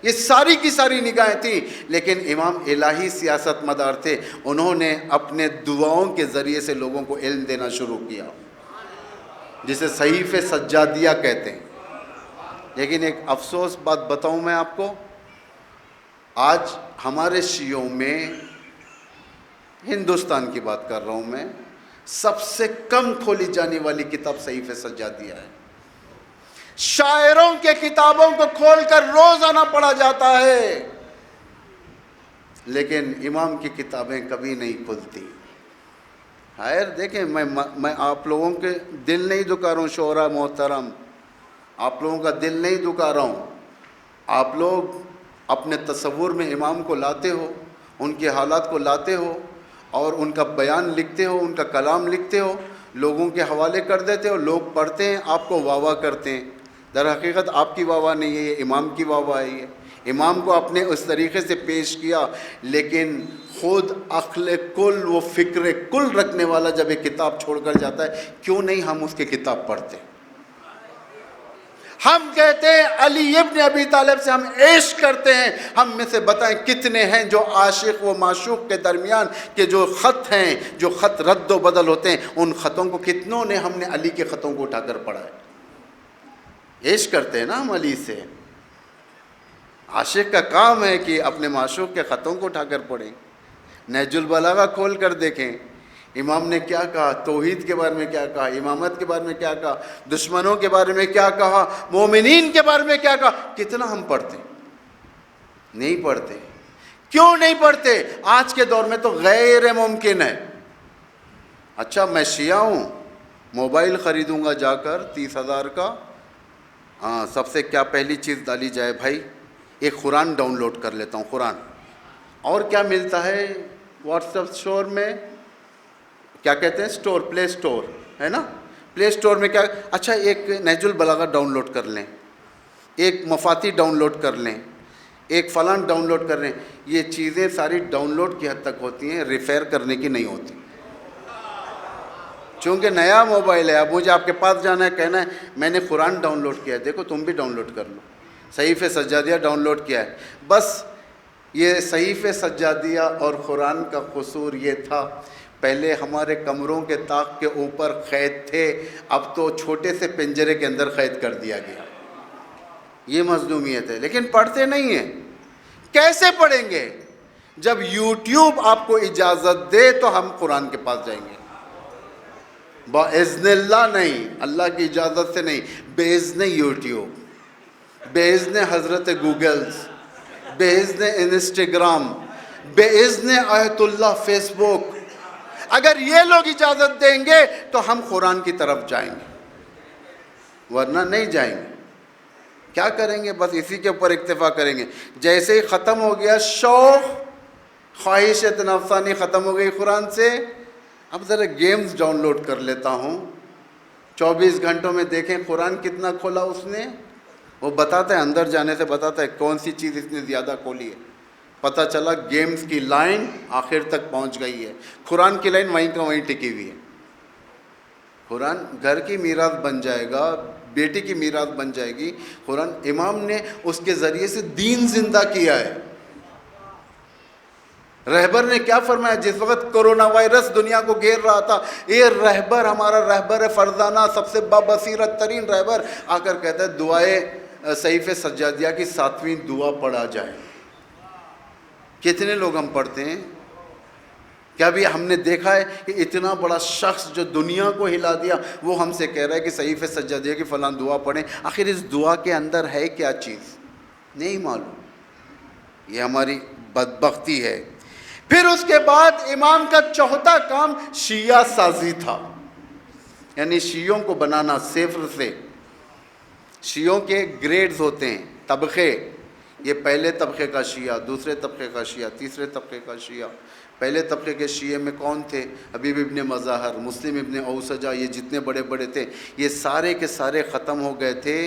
یہ ساری کی ساری نگاہیں تھیں. لیکن امام الہی سیاست مدار تھے. انہوں نے اپنے دعاؤں کے ذریعے سے لوگوں کو علم دینا شروع کیا, جسے صحیف سجادیہ کہتے ہیں. لیکن ایک افسوس بات بتاؤں میں آپ کو, آج ہمارے شیعوں میں, ہندوستان کی بات کر رہا ہوں میں, سب سے کم کھولی جانے والی کتاب صحیف سجادیہ ہے. شاعروں کے کتابوں کو کھول کر روزانہ پڑھا جاتا ہے, لیکن امام کی کتابیں کبھی نہیں کھلتی. خیر دیکھیں, میں آپ لوگوں کے دل نہیں دکھا رہا ہوں شعراء محترم, آپ لوگوں کا دل نہیں دکھا رہا ہوں. آپ لوگ اپنے تصور میں امام کو لاتے ہو, ان کے حالات کو لاتے ہو, اور ان کا بیان لکھتے ہو, ان کا کلام لکھتے ہو, لوگوں کے حوالے کر دیتے ہو, لوگ پڑھتے ہیں, آپ کو واہ واہ کرتے ہیں. در حقیقت آپ کی واہ واہ نہیں ہے, یہ امام کی واہ واہ ہے. امام کو اپنے اس طریقے سے پیش کیا, لیکن خود عقل کل و فکر کل رکھنے والا جب ایک کتاب چھوڑ کر جاتا ہے, کیوں نہیں ہم اس کی کتاب پڑھتے؟ ہم کہتے ہیں علی ابن ابی طالب سے ہم عشق کرتے ہیں. ہم میں سے بتائیں کتنے ہیں جو عاشق و معشوق کے درمیان کے جو خط ہیں, جو خط رد و بدل ہوتے ہیں, ان خطوں کو کتنوں نے ہم نے علی کے خطوں کو اٹھا کر پڑھا ہے؟ عشق کرتے ہیں نا ہم علی سے. عاشق کا کام ہے کہ اپنے معشوق کے خطوں کو اٹھا کر پڑھیں. نہج البلاغہ کھول کر دیکھیں, امام نے کیا کہا, توحید کے بارے میں کیا کہا, امامت کے بارے میں کیا کہا, دشمنوں کے بارے میں کیا کہا, مومنین کے بارے میں کیا کہا. کتنا ہم پڑھتے؟ نہیں پڑھتے. کیوں نہیں پڑھتے؟ آج کے دور میں تو غیر ممکن ہے. اچھا میں شیعہ ہوں, موبائل خریدوں گا جا کر 30,000 کا, ہاں سب سے کیا پہلی چیز ڈالی جائے بھائی, ایک قرآن ڈاؤن لوڈ کر لیتا ہوں, قرآن. اور کیا ملتا ہے واٹس ایپ اسٹور میں, کیا کہتے ہیں اسٹور, پلے اسٹور ہے نا, پلے اسٹور میں کیا, اچھا ایک نہج البلاغہ ڈاؤن لوڈ کر لیں, ایک مفاتی ڈاؤن لوڈ کر لیں, ایک فلان ڈاؤن لوڈ کر لیں. یہ چیزیں ساری ڈاؤن لوڈ کی حد تک ہوتی ہیں, ریفر کرنے کی نہیں ہوتی. چونکہ نیا موبائل ہے, اب مجھے آپ کے پاس جانا ہے, کہنا ہے میں نے قرآن ڈاؤن لوڈ کیا ہے, دیکھو تم بھی ڈاؤن لوڈ کر لو, صحیف سجادیہ ڈاؤن لوڈ کیا ہے. بس یہ صحیف سجادیہ اور قرآن کا قصور یہ تھا, پہلے ہمارے کمروں کے طاق کے اوپر قید تھے, اب تو چھوٹے سے پنجرے کے اندر قید کر دیا گیا. یہ مظلومیت ہے. لیکن پڑھتے نہیں ہیں. کیسے پڑھیں گے؟ جب یوٹیوب آپ کو اجازت دے تو ہم قرآن کے پاس جائیں گے. باذن اللہ نہیں, اللہ کی اجازت سے نہیں, باذن یوٹیوب, باذن حضرت گوگلز, باذن انسٹاگرام, باذن آیت اللہ فیس بک. اگر یہ لوگ اجازت دیں گے تو ہم قرآن کی طرف جائیں گے، ورنہ نہیں جائیں گے۔ کیا کریں گے؟ بس اسی کے اوپر اکتفا کریں گے۔ جیسے ہی ختم ہو گیا شوق، خواہشت نفسانی ختم ہو گئی قرآن سے، اب ذرا گیمز ڈاؤن لوڈ کر لیتا ہوں۔ 24 گھنٹوں میں دیکھیں قرآن کتنا کھولا اس نے، وہ بتاتا ہے، اندر جانے سے بتاتا ہے کون سی چیز اس نے زیادہ کھولی ہے۔ پتہ چلا گیمز کی لائن آخر تک پہنچ گئی ہے، قرآن کی لائن وہیں کا وہیں ٹکی ہوئی ہے۔ قرآن گھر کی میراث بن جائے گا، بیٹی کی میراث بن جائے گی۔ قرآن امام نے اس کے ذریعے سے دین زندہ کیا ہے۔ رہبر نے کیا فرمایا جس وقت کرونا وائرس دنیا کو گھیر رہا تھا؟ یہ رہبر ہمارا رہبر فرزانہ، سب سے بابصیرت ترین رہبر، آ کر کہتا ہے دعائے صحیفہ سجادیہ کی 7ویں دعا پڑھا جائے۔ کتنے لوگ ہم پڑھتے ہیں؟ کیا بھی ہم نے دیکھا ہے کہ اتنا بڑا شخص جو دنیا کو ہلا دیا وہ ہم سے کہہ رہا ہے کہ صحیفہ سجادیہ کی فلاں دعا پڑھیں؟ آخر اس دعا کے اندر ہے کیا چیز؟ نہیں معلوم۔ یہ ہماری بدبختی ہے۔ پھر اس کے بعد امام کا چوتھا کام شیعہ سازی تھا، یعنی شیعوں کو بنانا صفر سے۔ شیعوں کے گریڈز ہوتے ہیں، طبقے۔ یہ پہلے طبقے کا شیعہ، دوسرے طبقے کا شیعہ، تیسرے طبقے کا شیعہ۔ پہلے طبقے کے شیعہ میں کون تھے؟ حبیب ابن مظاہر، مسلم ابن اوسجہ، یہ جتنے بڑے بڑے تھے یہ سارے کے سارے ختم ہو گئے تھے۔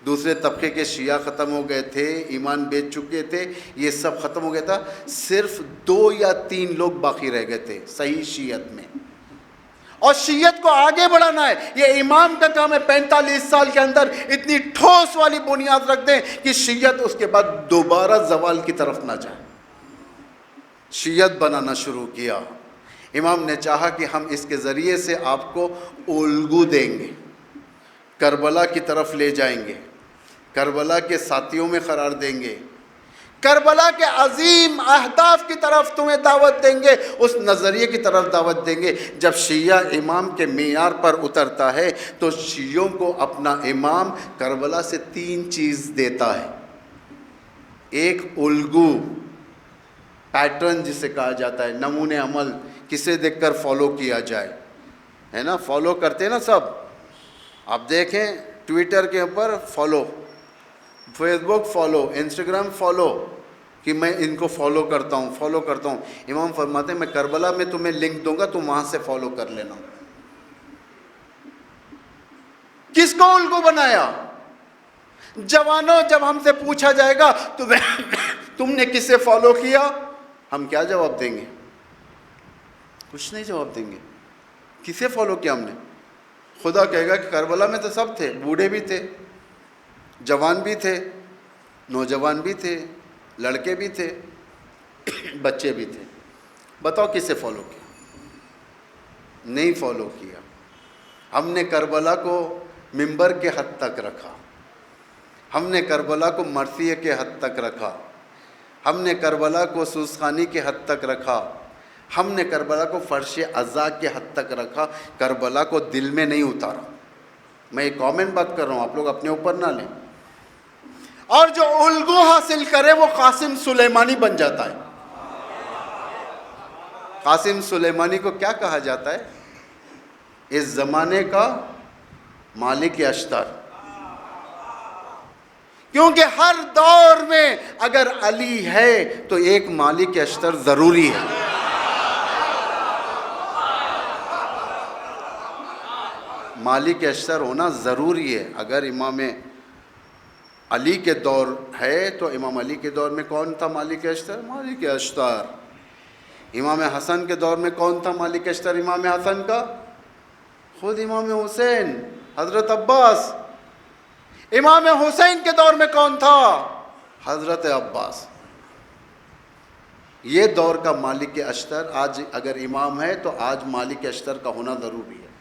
دوسرے طبقے کے شیعہ ختم ہو گئے تھے، ایمان بیچ چکے تھے، یہ سب ختم ہو گیا تھا۔ صرف 2 یا 3 لوگ باقی رہ گئے تھے صحیح شیعت میں، اور شیعت کو آگے بڑھانا ہے۔ یہ امام کا کام ہے 45 سال کے اندر اتنی ٹھوس والی بنیاد رکھ دیں کہ شیعت اس کے بعد دوبارہ زوال کی طرف نہ جائے۔ شیعت بنانا شروع کیا۔ امام نے چاہا کہ ہم اس کے ذریعے سے آپ کو الگو دیں گے، کربلا کی طرف لے جائیں گے، کربلا کے ساتھیوں میں قرار دیں گے، کربلا کے عظیم اہداف کی طرف تمہیں دعوت دیں گے، اس نظریے کی طرف دعوت دیں گے۔ جب شیعہ امام کے معیار پر اترتا ہے تو شیعوں کو اپنا امام کربلا سے 3 چیز دیتا ہے۔ ایک الگو، پیٹرن جسے کہا جاتا ہے، نمونے عمل، کسے دیکھ کر فالو کیا جائے، ہے نا؟ فالو کرتے ہیں نا سب، آپ دیکھیں ٹویٹر کے اوپر فالو، فیس بک فالو، انسٹاگرام فالو، کہ میں ان کو فالو کرتا ہوں۔ امام فرماتے ہیں میں کربلا میں تمہیں لنک دوں گا، تم وہاں سے فالو کر لینا۔ کس کو الگو بنایا؟ جوانوں، جب ہم سے پوچھا جائے گا تم نے کسے فالو کیا، ہم کیا جواب دیں گے؟ کچھ نہیں جواب دیں گے۔ کسے فالو کیا ہم نے؟ خدا کہے گا کہ کربلا میں تو سب تھے، بوڑھے بھی تھے، جوان بھی تھے، نوجوان بھی تھے، لڑکے بھی تھے، بچے بھی تھے، بتاؤ کسے فالو کیا؟ نہیں فالو کیا۔ ہم نے کربلا کو منبر کے حد تک رکھا، ہم نے کربلا کو مرثیے کے حد تک رکھا، ہم نے کربلا کو سوزخانی کے حد تک رکھا، ہم نے کربلا کو فرش عزا کے حد تک رکھا، کربلا کو دل میں نہیں اتارا۔ میں ایک کامنٹ بات کر رہا ہوں، آپ لوگ اپنے اوپر نہ لیں۔ اور جو الگو حاصل کرے وہ قاسم سلیمانی بن جاتا ہے۔ قاسم سلیمانی کو کیا کہا جاتا ہے؟ اس زمانے کا مالک اشتر، کیونکہ ہر دور میں اگر علی ہے تو ایک مالک اشتر ضروری ہے۔ مالک اشتر ہونا ضروری ہے۔ اگر امام علی کے دور ہے تو امام علی کے دور میں کون تھا مالک اشتر؟ مالک اشتر۔ امام حسن کے دور میں کون تھا مالک اشتر امام حسن کا؟ خود امام حسین، حضرت عباس۔ امام حسین کے دور میں کون تھا؟ حضرت عباس۔ یہ دور کا مالک اشتر آج اگر امام ہے تو آج مالک اشتر کا ہونا ضروری ہے۔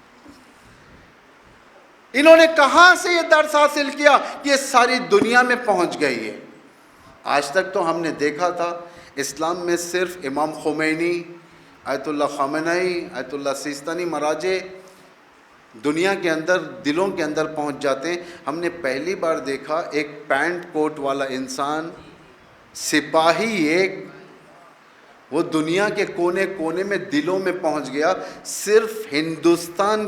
انہوں نے کہاں سے یہ درس حاصل کیا کہ یہ ساری دنیا میں پہنچ گئی ہے؟ آج تک تو ہم نے دیکھا تھا اسلام میں صرف امام خمینی، آیت اللہ خامنئی، آیت اللہ سیستانی مراجع دنیا کے اندر، دلوں کے اندر پہنچ جاتے ہیں۔ ہم نے پہلی بار دیکھا ایک پینٹ کوٹ والا انسان، سپاہی ایک، وہ دنیا کے کونے کونے میں دلوں میں پہنچ گیا. صرف ہندوستان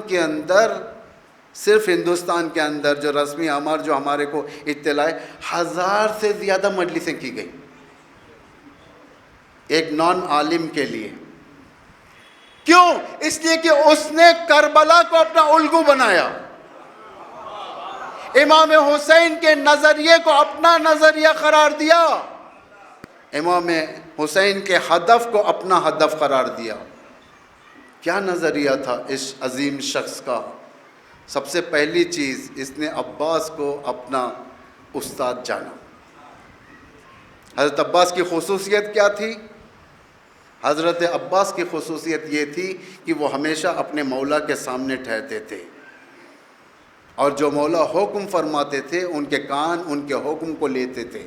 کے اندر جو رسمی اعمار جو ہمارے کو اطلاع ہے 1000 سے زیادہ مجلسیں کی گئی ایک نان عالم کے لیے. کیوں؟ اس لیے کہ اس نے کربلا کو اپنا الگو بنایا, امام حسین کے نظریے کو اپنا نظریہ قرار دیا, امام حسین کے ہدف کو اپنا ہدف قرار دیا. کیا نظریہ تھا اس عظیم شخص کا؟ سب سے پہلی چیز, اس نے عباس کو اپنا استاد جانا. حضرت عباس کی خصوصیت کیا تھی؟ حضرت عباس کی خصوصیت یہ تھی کہ وہ ہمیشہ اپنے مولا کے سامنے ٹھہرتے تھے, اور جو مولا حکم فرماتے تھے ان کے کان ان کے حکم کو لیتے تھے.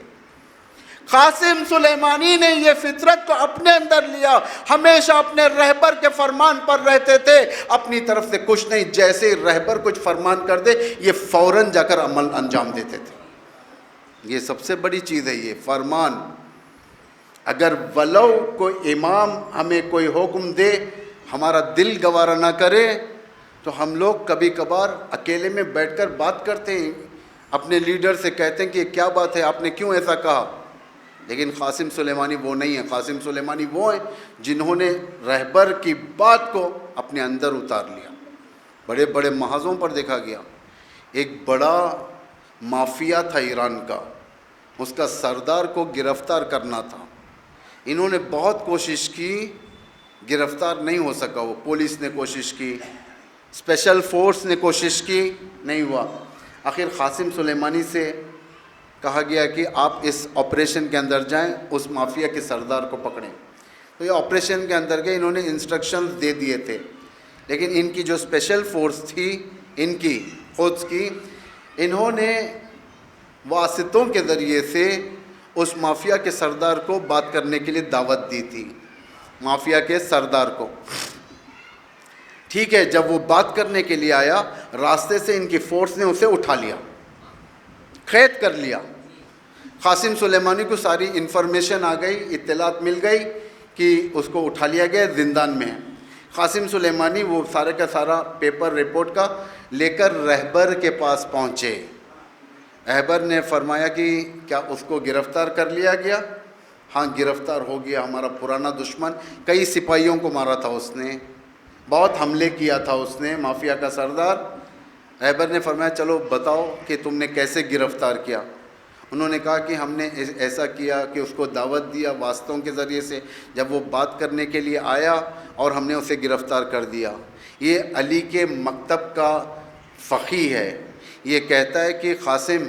قاسم سلیمانی نے یہ فطرت کو اپنے اندر لیا, ہمیشہ اپنے رہبر کے فرمان پر رہتے تھے, اپنی طرف سے کچھ نہیں, جیسے رہبر کچھ فرمان کر دے یہ فوراً جا کر عمل انجام دیتے تھے. یہ سب سے بڑی چیز ہے یہ فرمان. اگر ولو کوئی امام ہمیں کوئی حکم دے, ہمارا دل گوارا نہ کرے, تو ہم لوگ کبھی کبھار اکیلے میں بیٹھ کر بات کرتے ہیں, اپنے لیڈر سے کہتے ہیں کہ کیا بات ہے, آپ نے کیوں ایسا کہا. لیکن قاسم سلیمانی وہ نہیں ہے. قاسم سلیمانی وہ ہیں جنہوں نے رہبر کی بات کو اپنے اندر اتار لیا. بڑے بڑے محاذوں پر دیکھا گیا. ایک بڑا مافیا تھا ایران کا, اس کا سردار کو گرفتار کرنا تھا. انہوں نے بہت کوشش کی, گرفتار نہیں ہو سکا. وہ پولیس نے کوشش کی, اسپیشل فورس نے کوشش کی, نہیں ہوا. آخر قاسم سلیمانی سے کہا گیا کہ آپ اس آپریشن کے اندر جائیں, اس مافیا کے سردار کو پکڑیں. تو یہ آپریشن کے اندر گئے, انہوں نے انسٹرکشنز دے دیے تھے, لیکن ان کی جو اسپیشل فورس تھی, ان کی خود کی, انہوں نے واسطوں کے ذریعے سے اس مافیا کے سردار کو بات کرنے کے لیے دعوت دی تھی. مافیا کے سردار کو, ٹھیک ہے, جب وہ بات کرنے کے لیے آیا, راستے سے ان کی فورس نے اسے اٹھا لیا, قید کر لیا. قاسم سلیمانی کو ساری انفارمیشن آ گئی, اطلاعات مل گئی کہ اس کو اٹھا لیا گیا, زندان میں ہے. قاسم سلیمانی وہ سارے کا سارا پیپر رپورٹ کا لے کر رہبر کے پاس پہنچے. رہبر نے فرمایا کہ کیا اس کو گرفتار کر لیا گیا؟ ہاں گرفتار ہو گیا. ہمارا پرانا دشمن, کئی سپاہیوں کو مارا تھا اس نے, بہت حملے کیا تھا اس نے, مافیا کا سردار. رہبر نے فرمایا چلو بتاؤ کہ تم نے کیسے گرفتار کیا. انہوں نے کہا کہ ہم نے ایسا کیا کہ اس کو دعوت دیا واسطوں کے ذریعے سے, جب وہ بات کرنے کے لیے آیا اور ہم نے اسے گرفتار کر دیا. یہ علی کے مکتب کا فقیہ ہے, یہ کہتا ہے کہ قاسم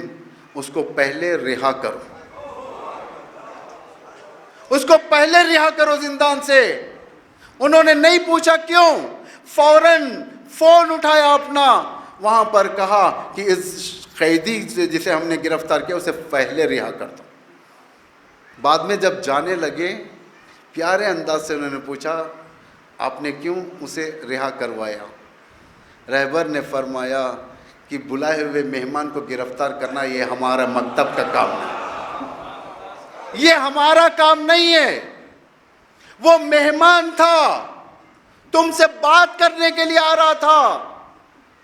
اس کو پہلے رہا کرو, اس کو پہلے رہا کرو زندان سے. انہوں نے نہیں پوچھا کیوں, فوراً فون اٹھایا اپنا, وہاں پر کہا کہ اس قیدی سے جسے ہم نے گرفتار کیا اسے پہلے رہا کر دو. بعد میں جب جانے لگے, پیارے انداز سے انہوں نے پوچھا آپ نے کیوں اسے رہا کروایا؟ رہبر نے فرمایا کہ بلائے ہوئے مہمان کو گرفتار کرنا یہ ہمارا مکتب کا کام نہیں, یہ ہمارا کام نہیں ہے. وہ مہمان تھا, تم سے بات کرنے کے لیے آ رہا تھا,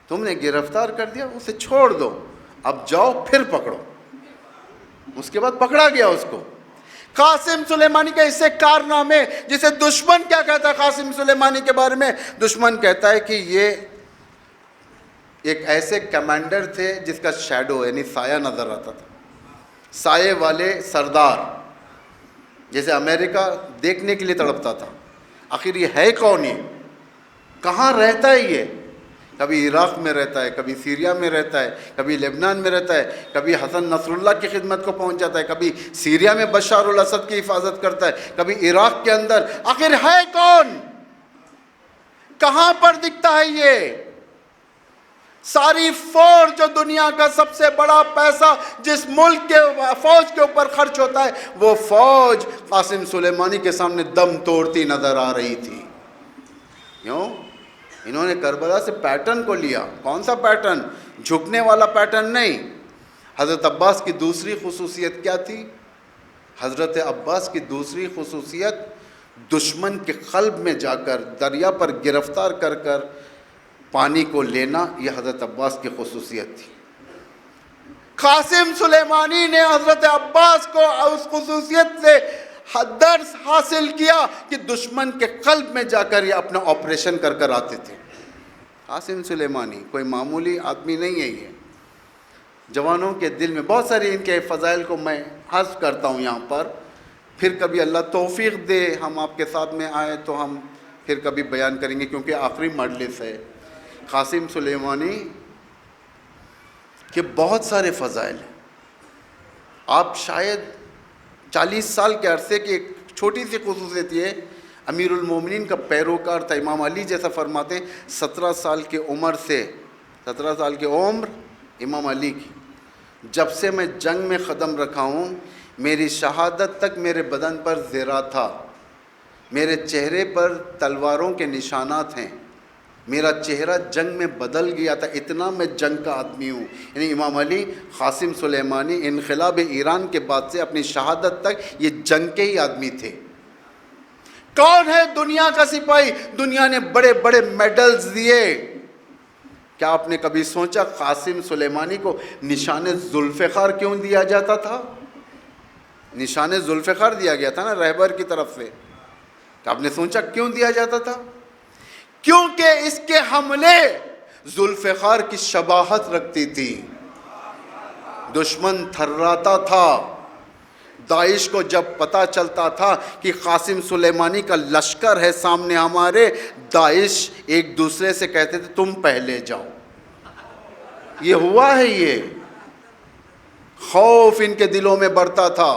تم نے گرفتار کر دیا, اسے چھوڑ دو, اب جاؤ پھر پکڑو. اس کے بعد پکڑا گیا اس کو. قاسم سلیمانی کے اس سے کارنامے, جسے دشمن کیا کہتا ہے قاسم سلیمانی کے بارے میں, دشمن کہتا ہے کہ یہ ایک ایسے کمانڈر تھے جس کا شیڈو یعنی سایہ نظر آتا تھا, سائے والے سردار, جیسے امریکہ دیکھنے کے لیے تڑپتا تھا. آخر یہ ہے کون, یہ کہاں رہتا ہے؟ یہ کبھی عراق میں رہتا ہے, کبھی سیریا میں رہتا ہے, کبھی لبنان میں رہتا ہے, کبھی حسن نصر اللہ کی خدمت کو پہنچ جاتا ہے, کبھی سیریا میں بشار الاسد کی حفاظت کرتا ہے, کبھی عراق کے اندر. آخر ہے کون, کہاں پر دکھتا ہے یہ؟ ساری فوج جو دنیا کا سب سے بڑا پیسہ جس ملک کے فوج کے اوپر خرچ ہوتا ہے, وہ فوج قاسم سلیمانی کے سامنے دم توڑتی نظر آ رہی تھی. کیوں؟ انہوں نے کربلا سے پیٹرن کو لیا. کون سا پیٹرن؟ جھکنے والا پیٹرن نہیں. حضرت عباس کی دوسری خصوصیت کیا تھی؟ حضرت عباس کی دوسری خصوصیت دشمن کے قلب میں جا کر دریا پر گرفتار کر کر پانی کو لینا، یہ حضرت عباس کی خصوصیت تھی۔ قاسم سلیمانی نے حضرت عباس کو اس خصوصیت سے درس حاصل کیا کہ دشمن کے قلب میں جا کر یہ اپنا آپریشن کر کر آتے تھے۔ قاسم سلیمانی کوئی معمولی آدمی نہیں ہے، یہ جوانوں کے دل میں بہت ساری ان کے فضائل کو میں حذف کرتا ہوں یہاں پر، پھر کبھی اللہ توفیق دے ہم آپ کے ساتھ میں آئے تو ہم پھر کبھی بیان کریں گے، کیونکہ آخری مجلس ہے۔ قاسم سلیمانی کے بہت سارے فضائل ہیں، آپ شاید 40 سال کے عرصے کی ایک چھوٹی سی خصوصیت یہ امیر المومنین کا پیروکار تھا، امام علی جیسا فرماتے ہیں 17 سال کی عمر سے 17 سال کی عمر امام علی کی، جب سے میں جنگ میں قدم رکھا ہوں میری شہادت تک میرے بدن پر زیرہ تھا، میرے چہرے پر تلواروں کے نشانات ہیں، میرا چہرہ جنگ میں بدل گیا تھا، اتنا میں جنگ کا آدمی ہوں۔ یعنی امام علی قاسم سلیمانی انقلاب ایران کے بعد سے اپنی شہادت تک یہ جنگ کے ہی آدمی تھے۔ کون ہے دنیا کا سپاہی؟ دنیا نے بڑے بڑے میڈلز دیے، کیا آپ نے کبھی سوچا قاسم سلیمانی کو نشان ذوالفقار کیوں دیا جاتا تھا؟ نشان ذوالفقار دیا گیا تھا نا رہبر کی طرف سے، کیا آپ نے سوچا کیوں دیا جاتا تھا؟ کیونکہ اس کے حملے ذوالفقار کی شباہت رکھتی تھی، دشمن تھراتا تھا۔ داعش کو جب پتہ چلتا تھا کہ قاسم سلیمانی کا لشکر ہے سامنے ہمارے، داعش ایک دوسرے سے کہتے تھے تم پہلے جاؤ۔ یہ ہوا ہے، یہ خوف ان کے دلوں میں بڑھتا تھا۔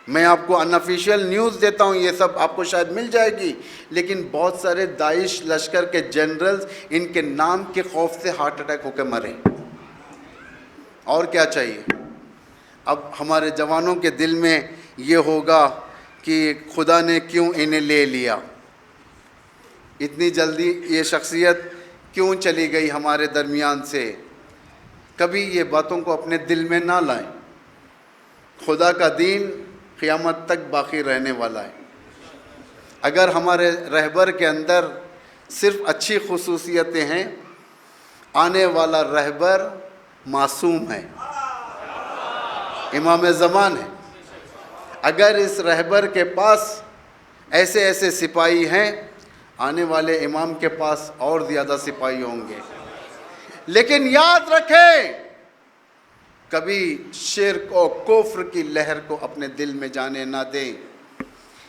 میں آپ کو انافیشیل نیوز دیتا ہوں، یہ سب آپ کو شاید مل جائے گی، لیکن بہت سارے داعش لشکر کے جنرلز ان کے نام کے خوف سے ہارٹ اٹیک ہو کے مرے۔ اور کیا چاہیے؟ اب ہمارے جوانوں کے دل میں یہ ہوگا کہ خدا نے کیوں انہیں لے لیا، اتنی جلدی یہ شخصیت کیوں چلی گئی ہمارے درمیان سے۔ کبھی یہ باتوں کو اپنے دل میں نہ لائیں، خدا کا دین قیامت تک باقی رہنے والا ہے۔ اگر ہمارے رہبر کے اندر صرف اچھی خصوصیتیں ہیں، آنے والا رہبر معصوم ہے، امام زمان ہے۔ اگر اس رہبر کے پاس ایسے ایسے سپاہی ہیں، آنے والے امام کے پاس اور زیادہ سپاہی ہوں گے۔ لیکن یاد رکھیں، کبھی شرک و کفر کی لہر کو اپنے دل میں جانے نہ دیں،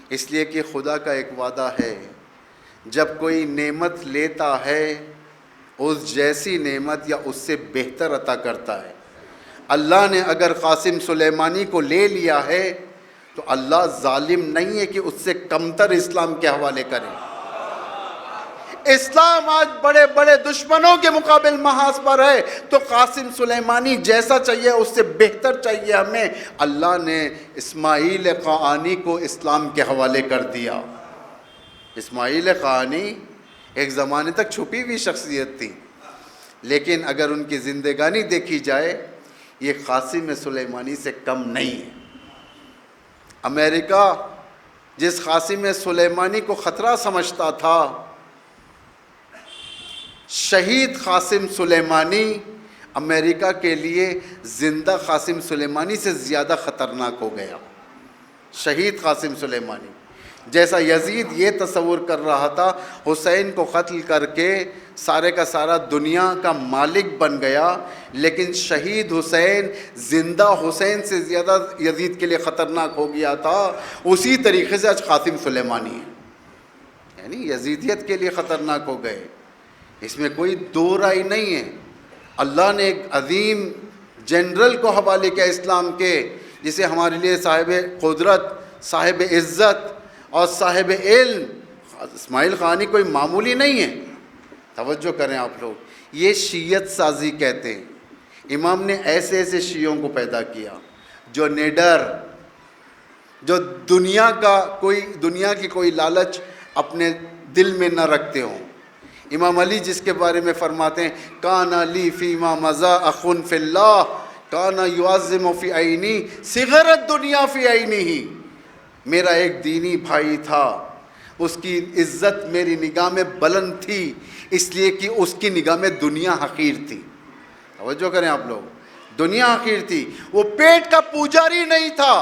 اس لیے کہ خدا کا ایک وعدہ ہے، جب کوئی نعمت لیتا ہے اس جیسی نعمت یا اس سے بہتر عطا کرتا ہے۔ اللہ نے اگر قاسم سلیمانی کو لے لیا ہے تو اللہ ظالم نہیں ہے کہ اس سے کمتر اسلام کے حوالے کرے۔ اسلام آج بڑے بڑے دشمنوں کے مقابل محاذ پر ہے، تو قاسم سلیمانی جیسا چاہیے اس سے بہتر چاہیے ہمیں۔ اللہ نے اسماعیل قاانی کو اسلام کے حوالے کر دیا۔ اسماعیل قاانی ایک زمانے تک چھپی ہوئی شخصیت تھی، لیکن اگر ان کی زندگانی دیکھی جائے یہ قاسم سلیمانی سے کم نہیں ہے۔ امریکہ جس قاسم سلیمانی کو خطرہ سمجھتا تھا، شہید قاسم سلیمانی امریکہ کے لیے زندہ قاسم سلیمانی سے زیادہ خطرناک ہو گیا۔ شہید قاسم سلیمانی جیسا یزید یہ تصور کر رہا تھا حسین کو قتل کر کے سارے کا سارا دنیا کا مالک بن گیا، لیکن شہید حسین زندہ حسین سے زیادہ یزید کے لیے خطرناک ہو گیا تھا۔ اسی طریقے سے آج قاسم سلیمانی ہے، یعنی یزیدیت کے لیے خطرناک ہو گئے، اس میں کوئی دو رائے نہیں ہے۔ اللہ نے ایک عظیم جنرل کو حوالے کیا اسلام کے، جسے ہمارے لیے صاحب قدرت، صاحب عزت اور صاحب علم، اسماعیل قاانی کوئی معمولی نہیں ہے۔ توجہ کریں آپ لوگ، یہ شیعت سازی کہتے ہیں۔ امام نے ایسے ایسے شیعوں کو پیدا کیا جو نیڈر، جو دنیا کی کوئی لالچ اپنے دل میں نہ رکھتے ہوں۔ امام علی جس کے بارے میں فرماتے ہیں کان لی فیما مضا اخن فی اللہ کان یعظم فی عینی صغر الدنیا فی عینہ، میرا ایک دینی بھائی تھا، اس کی عزت میری نگاہ میں بلند تھی، اس لیے کہ اس کی نگاہ میں دنیا حقیر تھی. توجہ کریں آپ لوگ، دنیا حقیر تھی. وہ پیٹ کا پجاری نہیں تھا،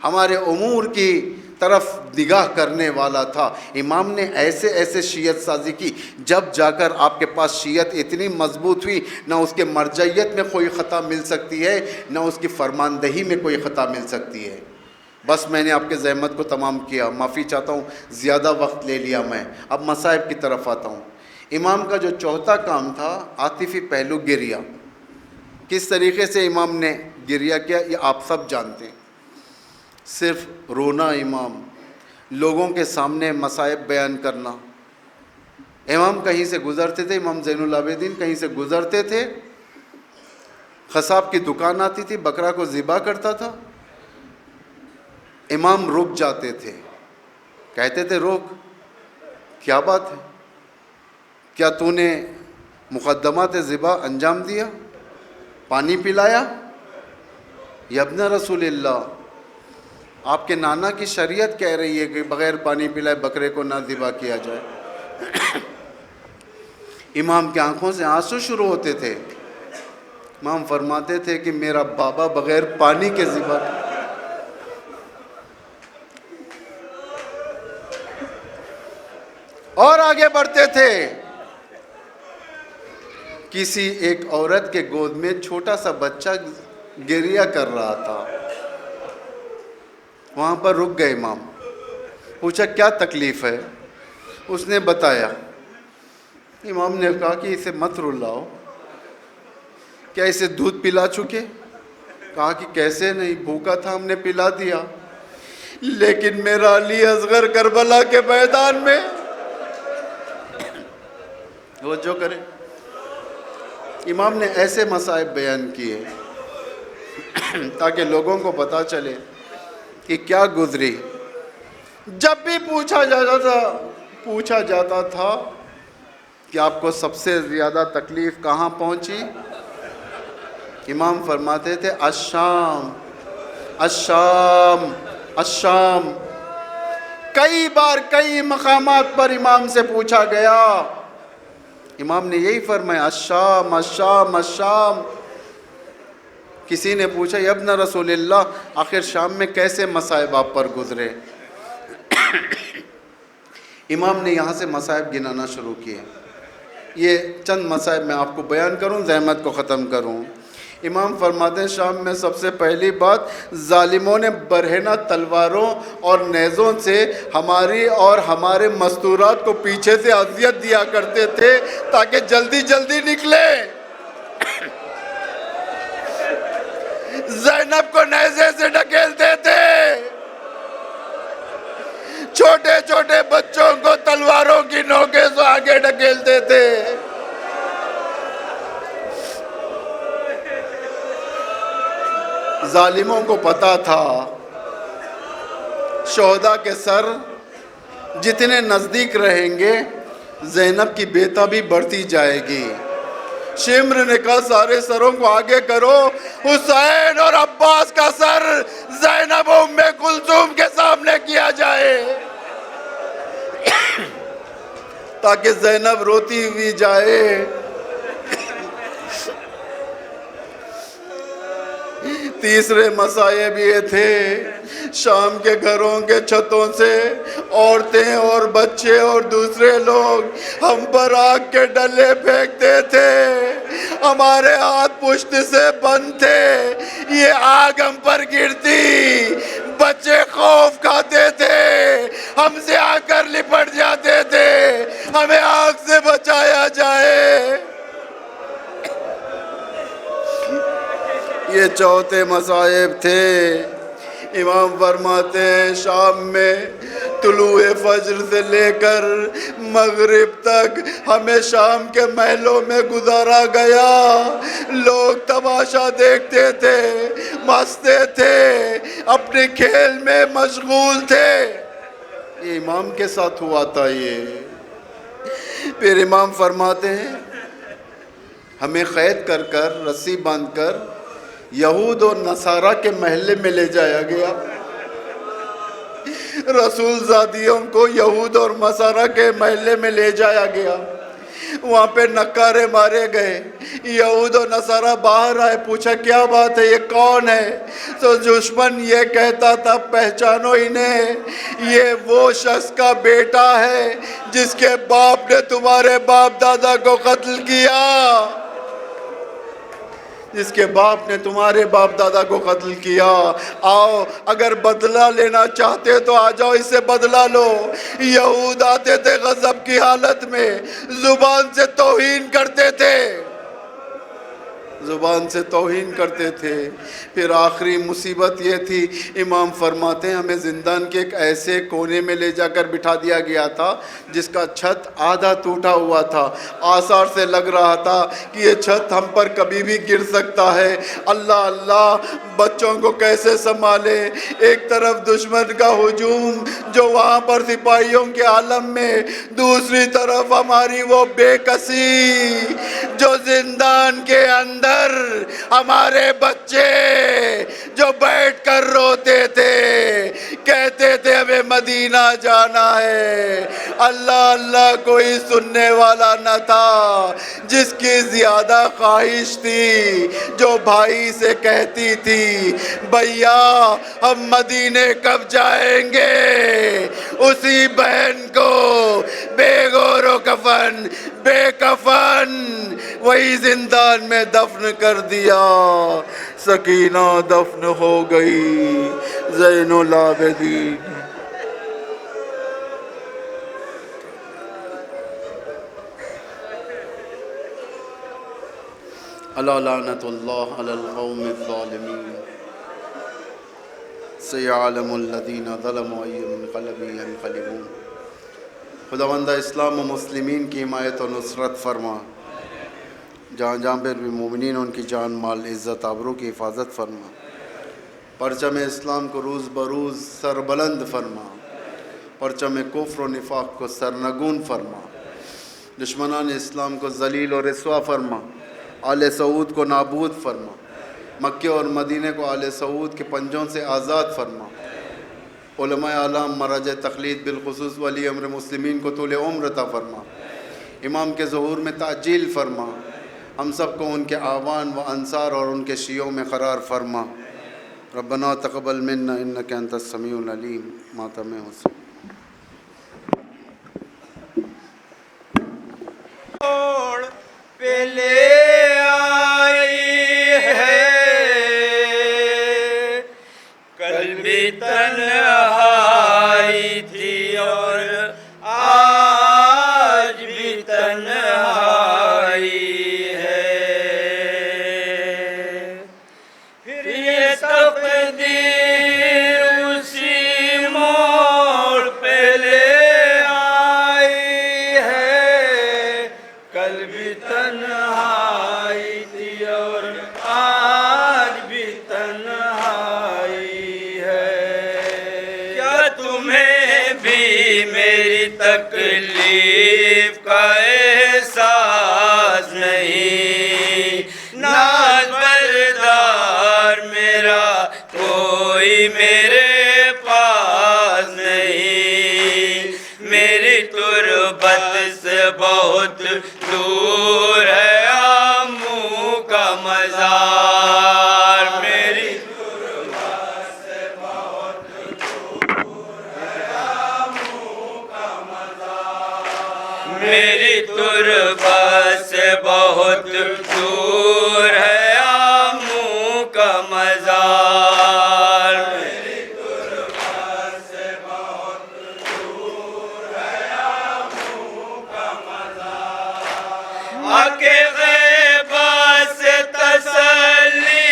ہمارے امور کی طرف نگاہ کرنے والا تھا. امام نے ایسے ایسے شیعت سازی کی، جب جا کر آپ کے پاس شیعت اتنی مضبوط ہوئی، نہ اس کے مرجعیت میں کوئی خطا مل سکتی ہے، نہ اس کی فرماندہی میں کوئی خطا مل سکتی ہے. بس میں نے آپ کے زحمت کو تمام کیا، معافی چاہتا ہوں، زیادہ وقت لے لیا میں. اب مصائب کی طرف آتا ہوں. امام کا جو چوتھا کام تھا عاطفی پہلو، گریہ. کس طریقے سے امام نے گریہ کیا یہ آپ سب جانتے ہیں. صرف رونا امام، لوگوں کے سامنے مصائب بیان کرنا. امام کہیں سے گزرتے تھے، امام زین العابدین کہیں سے گزرتے تھے، قصاب کی دکان آتی تھی، بکرا کو ذبح کرتا تھا، امام رک جاتے تھے، کہتے تھے روک، کیا بات ہے، کیا تو نے مقدمات ذبح انجام دیا، پانی پلایا؟ یا ابن رسول اللہ، آپ کے نانا کی شریعت کہہ رہی ہے کہ بغیر پانی پلائے بکرے کو نہ ذبح کیا جائے. امام کی آنکھوں سے آنسو شروع ہوتے تھے. امام فرماتے تھے کہ میرا بابا بغیر پانی کے ذبح. اور آگے بڑھتے تھے. کسی ایک عورت کے گود میں چھوٹا سا بچہ گریہ کر رہا تھا، وہاں پر رک گئے امام. پوچھا کیا تکلیف ہے؟ اس نے بتایا. امام نے کہا کہ اسے مت رلاؤ، کیا اسے دودھ پلا چکے؟ کہا کہ کیسے نہیں، بھوکا تھا ہم نے پلا دیا. لیکن میرا علی اصغر کربلا کے میدان میں، وہ جو کرے. امام نے ایسے مصائب بیان کیے تاکہ لوگوں کو پتہ چلے کہ کیا گزری. جب بھی پوچھا جاتا تھا کہ آپ کو سب سے زیادہ تکلیف کہاں پہنچی، امام فرماتے تھے الشام الشام الشام. کئی بار کئی مقامات پر امام سے پوچھا گیا، امام نے یہی فرمایا الشام الشام الشام. کسی نے پوچھا یا ابن رسول اللہ آخر شام میں کیسے مصائب آپ پر گزرے؟ امام نے یہاں سے مصائب گنانا شروع کیے. یہ چند مصائب میں آپ کو بیان کروں، زحمت کو ختم کروں. امام فرماتے ہیں شام میں سب سے پہلی بات، ظالموں نے برہنہ تلواروں اور نیزوں سے ہماری اور ہمارے مستورات کو پیچھے سے اذیت دیا کرتے تھے تاکہ جلدی جلدی نکلے. زینب کو نیزے سے ڈھکیلتے تھے، چھوٹے چھوٹے بچوں کو تلواروں کی نوکیں سے آگے ڈھکیلتے تھے. ظالموں کو پتا تھا شہداء کے سر جتنے نزدیک رہیں گے زینب کی بیتابی بڑھتی جائے گی. شمر نے کہا سارے سروں کو آگے کرو، حسین اور عباس کا سر زینب و ام کلثوم کے سامنے کیا جائے تاکہ زینب روتی ہوئی جائے. تیسرے مصائب یہ تھے، شام کے گھروں کے چھتوں سے عورتیں اور بچے اور دوسرے لوگ ہم پر آگ کے ڈلے پھینکتے تھے، ہمارے ہاتھ پشت سے بند تھے، یہ آگ ہم پر گرتی، بچے خوف کھاتے تھے، ہم سے آ کر لپٹ جاتے تھے، ہمیں آگ سے بچایا جائے. یہ چوتھے مصائب تھے. امام فرماتے ہیں شام میں طلوع فجر سے لے کر مغرب تک ہمیں شام کے محلوں میں گزارا گیا. لوگ تماشا دیکھتے تھے، مست تھے، اپنے کھیل میں مشغول تھے. یہ امام کے ساتھ ہوا تھا. یہ پھر امام فرماتے ہیں ہمیں قید کر کر رسی باندھ کر یہود اور نصارہ کے محلے میں لے جایا گیا. رسول زادیوں کو یہود اور نصارہ کے محلے میں لے جایا گیا، وہاں پہ نکارے مارے گئے، یہود و نصارہ باہر آئے، پوچھا کیا بات ہے، یہ کون ہے؟ تو دشمن یہ کہتا تھا پہچانو انہیں، یہ وہ شخص کا بیٹا ہے جس کے باپ نے تمہارے باپ دادا کو قتل کیا، جس کے باپ نے تمہارے باپ دادا کو قتل کیا۔ آؤ اگر بدلہ لینا چاہتے تو آ جاؤ، اس سے بدلہ لو۔ یہود آتے تھے غضب کی حالت میں، زبان سے توہین کرتے تھے، زبان سے توہین کرتے تھے۔ پھر آخری مصیبت یہ تھی، امام فرماتے ہیں ہمیں زندان کے ایک ایسے کونے میں لے جا کر بٹھا دیا گیا تھا جس کا چھت آدھا ٹوٹا ہوا تھا، آثار سے لگ رہا تھا کہ یہ چھت ہم پر کبھی بھی گر سکتا ہے۔ اللہ اللہ بچوں کو کیسے سنبھالے، ایک طرف دشمن کا ہجوم جو وہاں پر سپاہیوں کے عالم میں، دوسری طرف ہماری وہ بے کسی جو زندان کے اندر ہمارے بچے جو بیٹھ کر روتے تھے، کہتے تھے ہمیں مدینہ جانا ہے۔ اللہ اللہ کوئی سننے والا نہ تھا، جس کی زیادہ خواہش تھی جو بھائی سے کہتی تھی بھیا ہم مدینے کب جائیں گے، اسی بہن کو بے گور و کفن بے کفن وہی زندان میں دفن کر دیا۔ سکینہ دفن ہو گئی، زین العابدین۔ الا لعنت اللہ علی القوم الظالمین، سیعلم الذین ظلموا ای منقلب ینقلبون۔ خداوند اسلام و مسلمین کی حمایت و نصرت فرما، جہاں جہاں پر بھی مومنین ان کی جان مال عزت آبرو کی حفاظت فرما، پرچم اسلام کو روز بروز سربلند فرما، پرچم کفر و نفاق کو سرنگون فرما، دشمنان اسلام کو ذلیل و رسوا فرما، آل سعود کو نابود فرما، مکہ اور مدینہ کو آل سعود کے پنجوں سے آزاد فرما، علماء اعلام مراجع تقلید بالخصوص ولی امر مسلمین کو طول عمر عطا فرما، امام کے ظہور میں تعجیل فرما، ہم سب کو ان کے اعوان و انصار اور ان کے شیعوں میں قرار فرما۔ ربنا تقبل منا انک انت السمیع العلیم۔ ماتم حسین۔ پہ لے آئی ہے کل بھی تنہائی تھی اور آج بھی تنہائی ہے، پھر یہ تقدیر اسی موڑ پہ لے آئی ہے، کل بھی تنہائی تھی اور آج بھی تنہائی ہے۔ کیا تمہیں بھی میری تکلیف کا احساس نہیں؟ ناز بردار میرا کوئی میرے پاس نہیں، میری تربت سے بہت دور ہے آمو کا مزار، میری تربت سے بہت دور ہے آمو کا مزار، میری تربت سے بہت دور ہے آمو کا مزار، میری تربت سے بہت دور ہے آمو کا مزار۔ آکے غیبہ سے تسلی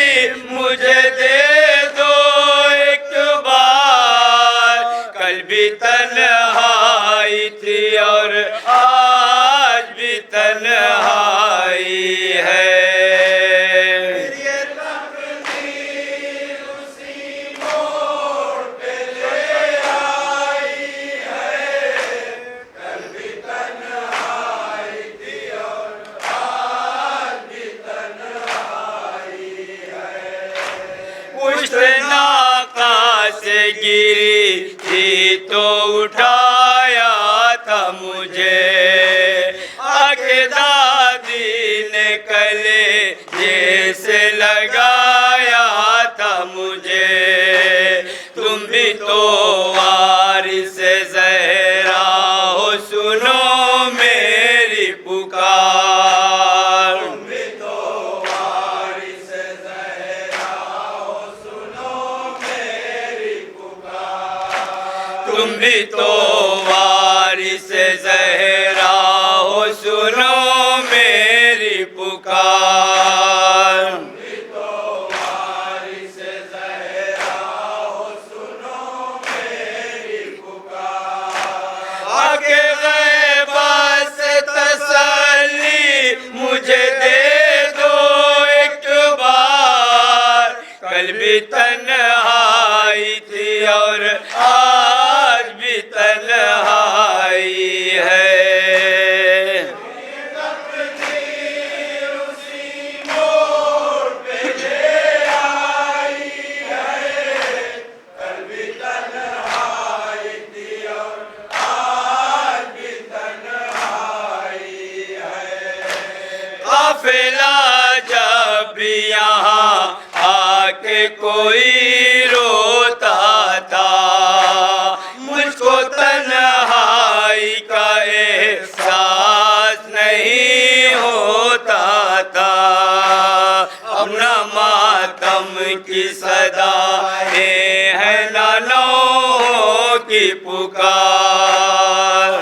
مجھے دے دو ایک بار، کل بھی تنہائی تھی اور آج بھی تنہائی ہے۔ پشت ناقہ سے گری تھی بھی تو اٹھایا تھا مجھے آگے دادی نے کلے جیسے لگایا تھا مجھے تم بھی تو وارث زہرا ہو سنو میری پکار تم بھی تو وارث زہرا ہو سنو میری پکار تم بھی تو وارث زہرا ہو سنو میری پکار تم بھی تو وارث زہرا ہو سنو میری پکار آگے غیبہ سے تسلی مجھے دے دو ایک بار کل بھی تنہائی تھی اور آج بھی تنہائی ہے قافلہ جب یہاں آ کے کوئی روتا تھا مجھ کو تنہائی کا احساس نہیں ہوتا تھا اب نہ ماتم کی صدائیں ہیں نہ نوحوں کی پکار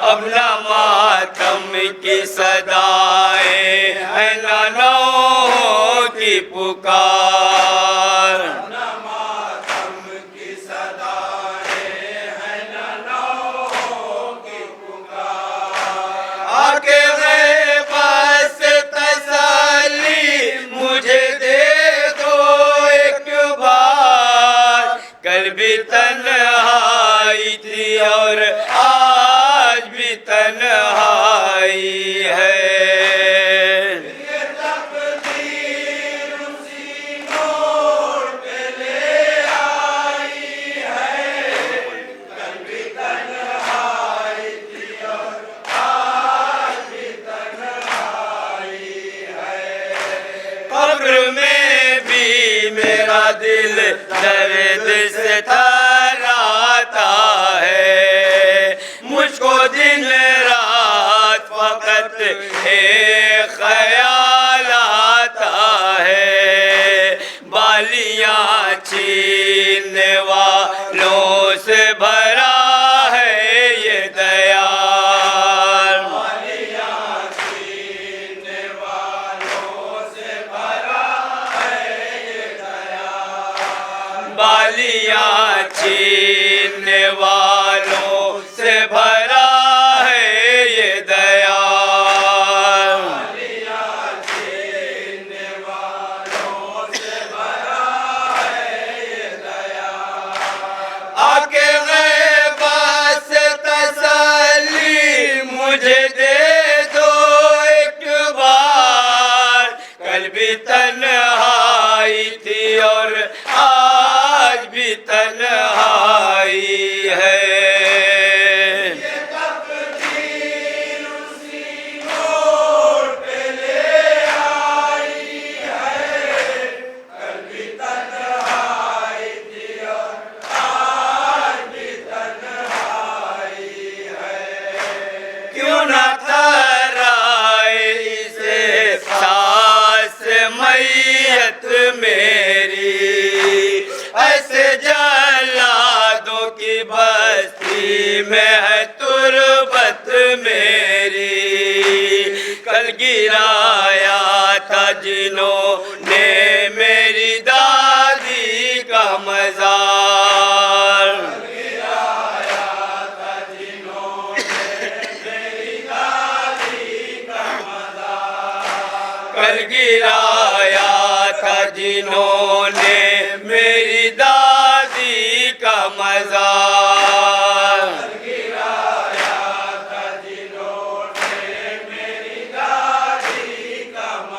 اب نہ ماتم کی صدائیں ہیں نہ نوحوں کی پکار نہ ماتم کی صدائیں ہیں نہ نوحوں کی پکار آگے غیبہ سے تسلی مجھے دے دو ایک بار کل بھی تنہائی تھی اور آج بھی تنہائی ہے یہ تقدیر اسی موڑ پہ لے آئی ہے کل بھی تنہائی تھی اور آج بھی تنہائی ہے قبر میں بھی میرا دل درد سے تھراتا ہے مجھ کو دن رات فقط ایک خیال آتا ہے بالیاں چھیننے والوں سے بھرا ہے یہ دیار بالیاں چھیننے والوں سے بھرا ہے یہ دیار بالیاں چھیننے والوں سے بھرا ہے یہ دیار بالیاں چھیننے والوں سے بھرا ہے یہ دیار آگے غیبہ سے تسلی مجھے دے دو ایک بار کل بھی تنہائی تھی اور آج بھی تنہائی ہے یہ تقدیر اسی موڑ پہ لے آئی ہے کل بھی تنہائی تھی اور آج بھی تنہائی ہے کیوں نہ تھرائے اسے سانس میت میری ایسے جلادوں کی بستی میں ہے تربت میری کل گرایا تھا جنہوں نے میری دادی کا مزار گرایا تھا جنہوں نے میری دادی کا مزار کل گرایا تھا جنہوں نے میری دادی کا مزار گرایا تھا جنہوں نے میری دادی کا مزار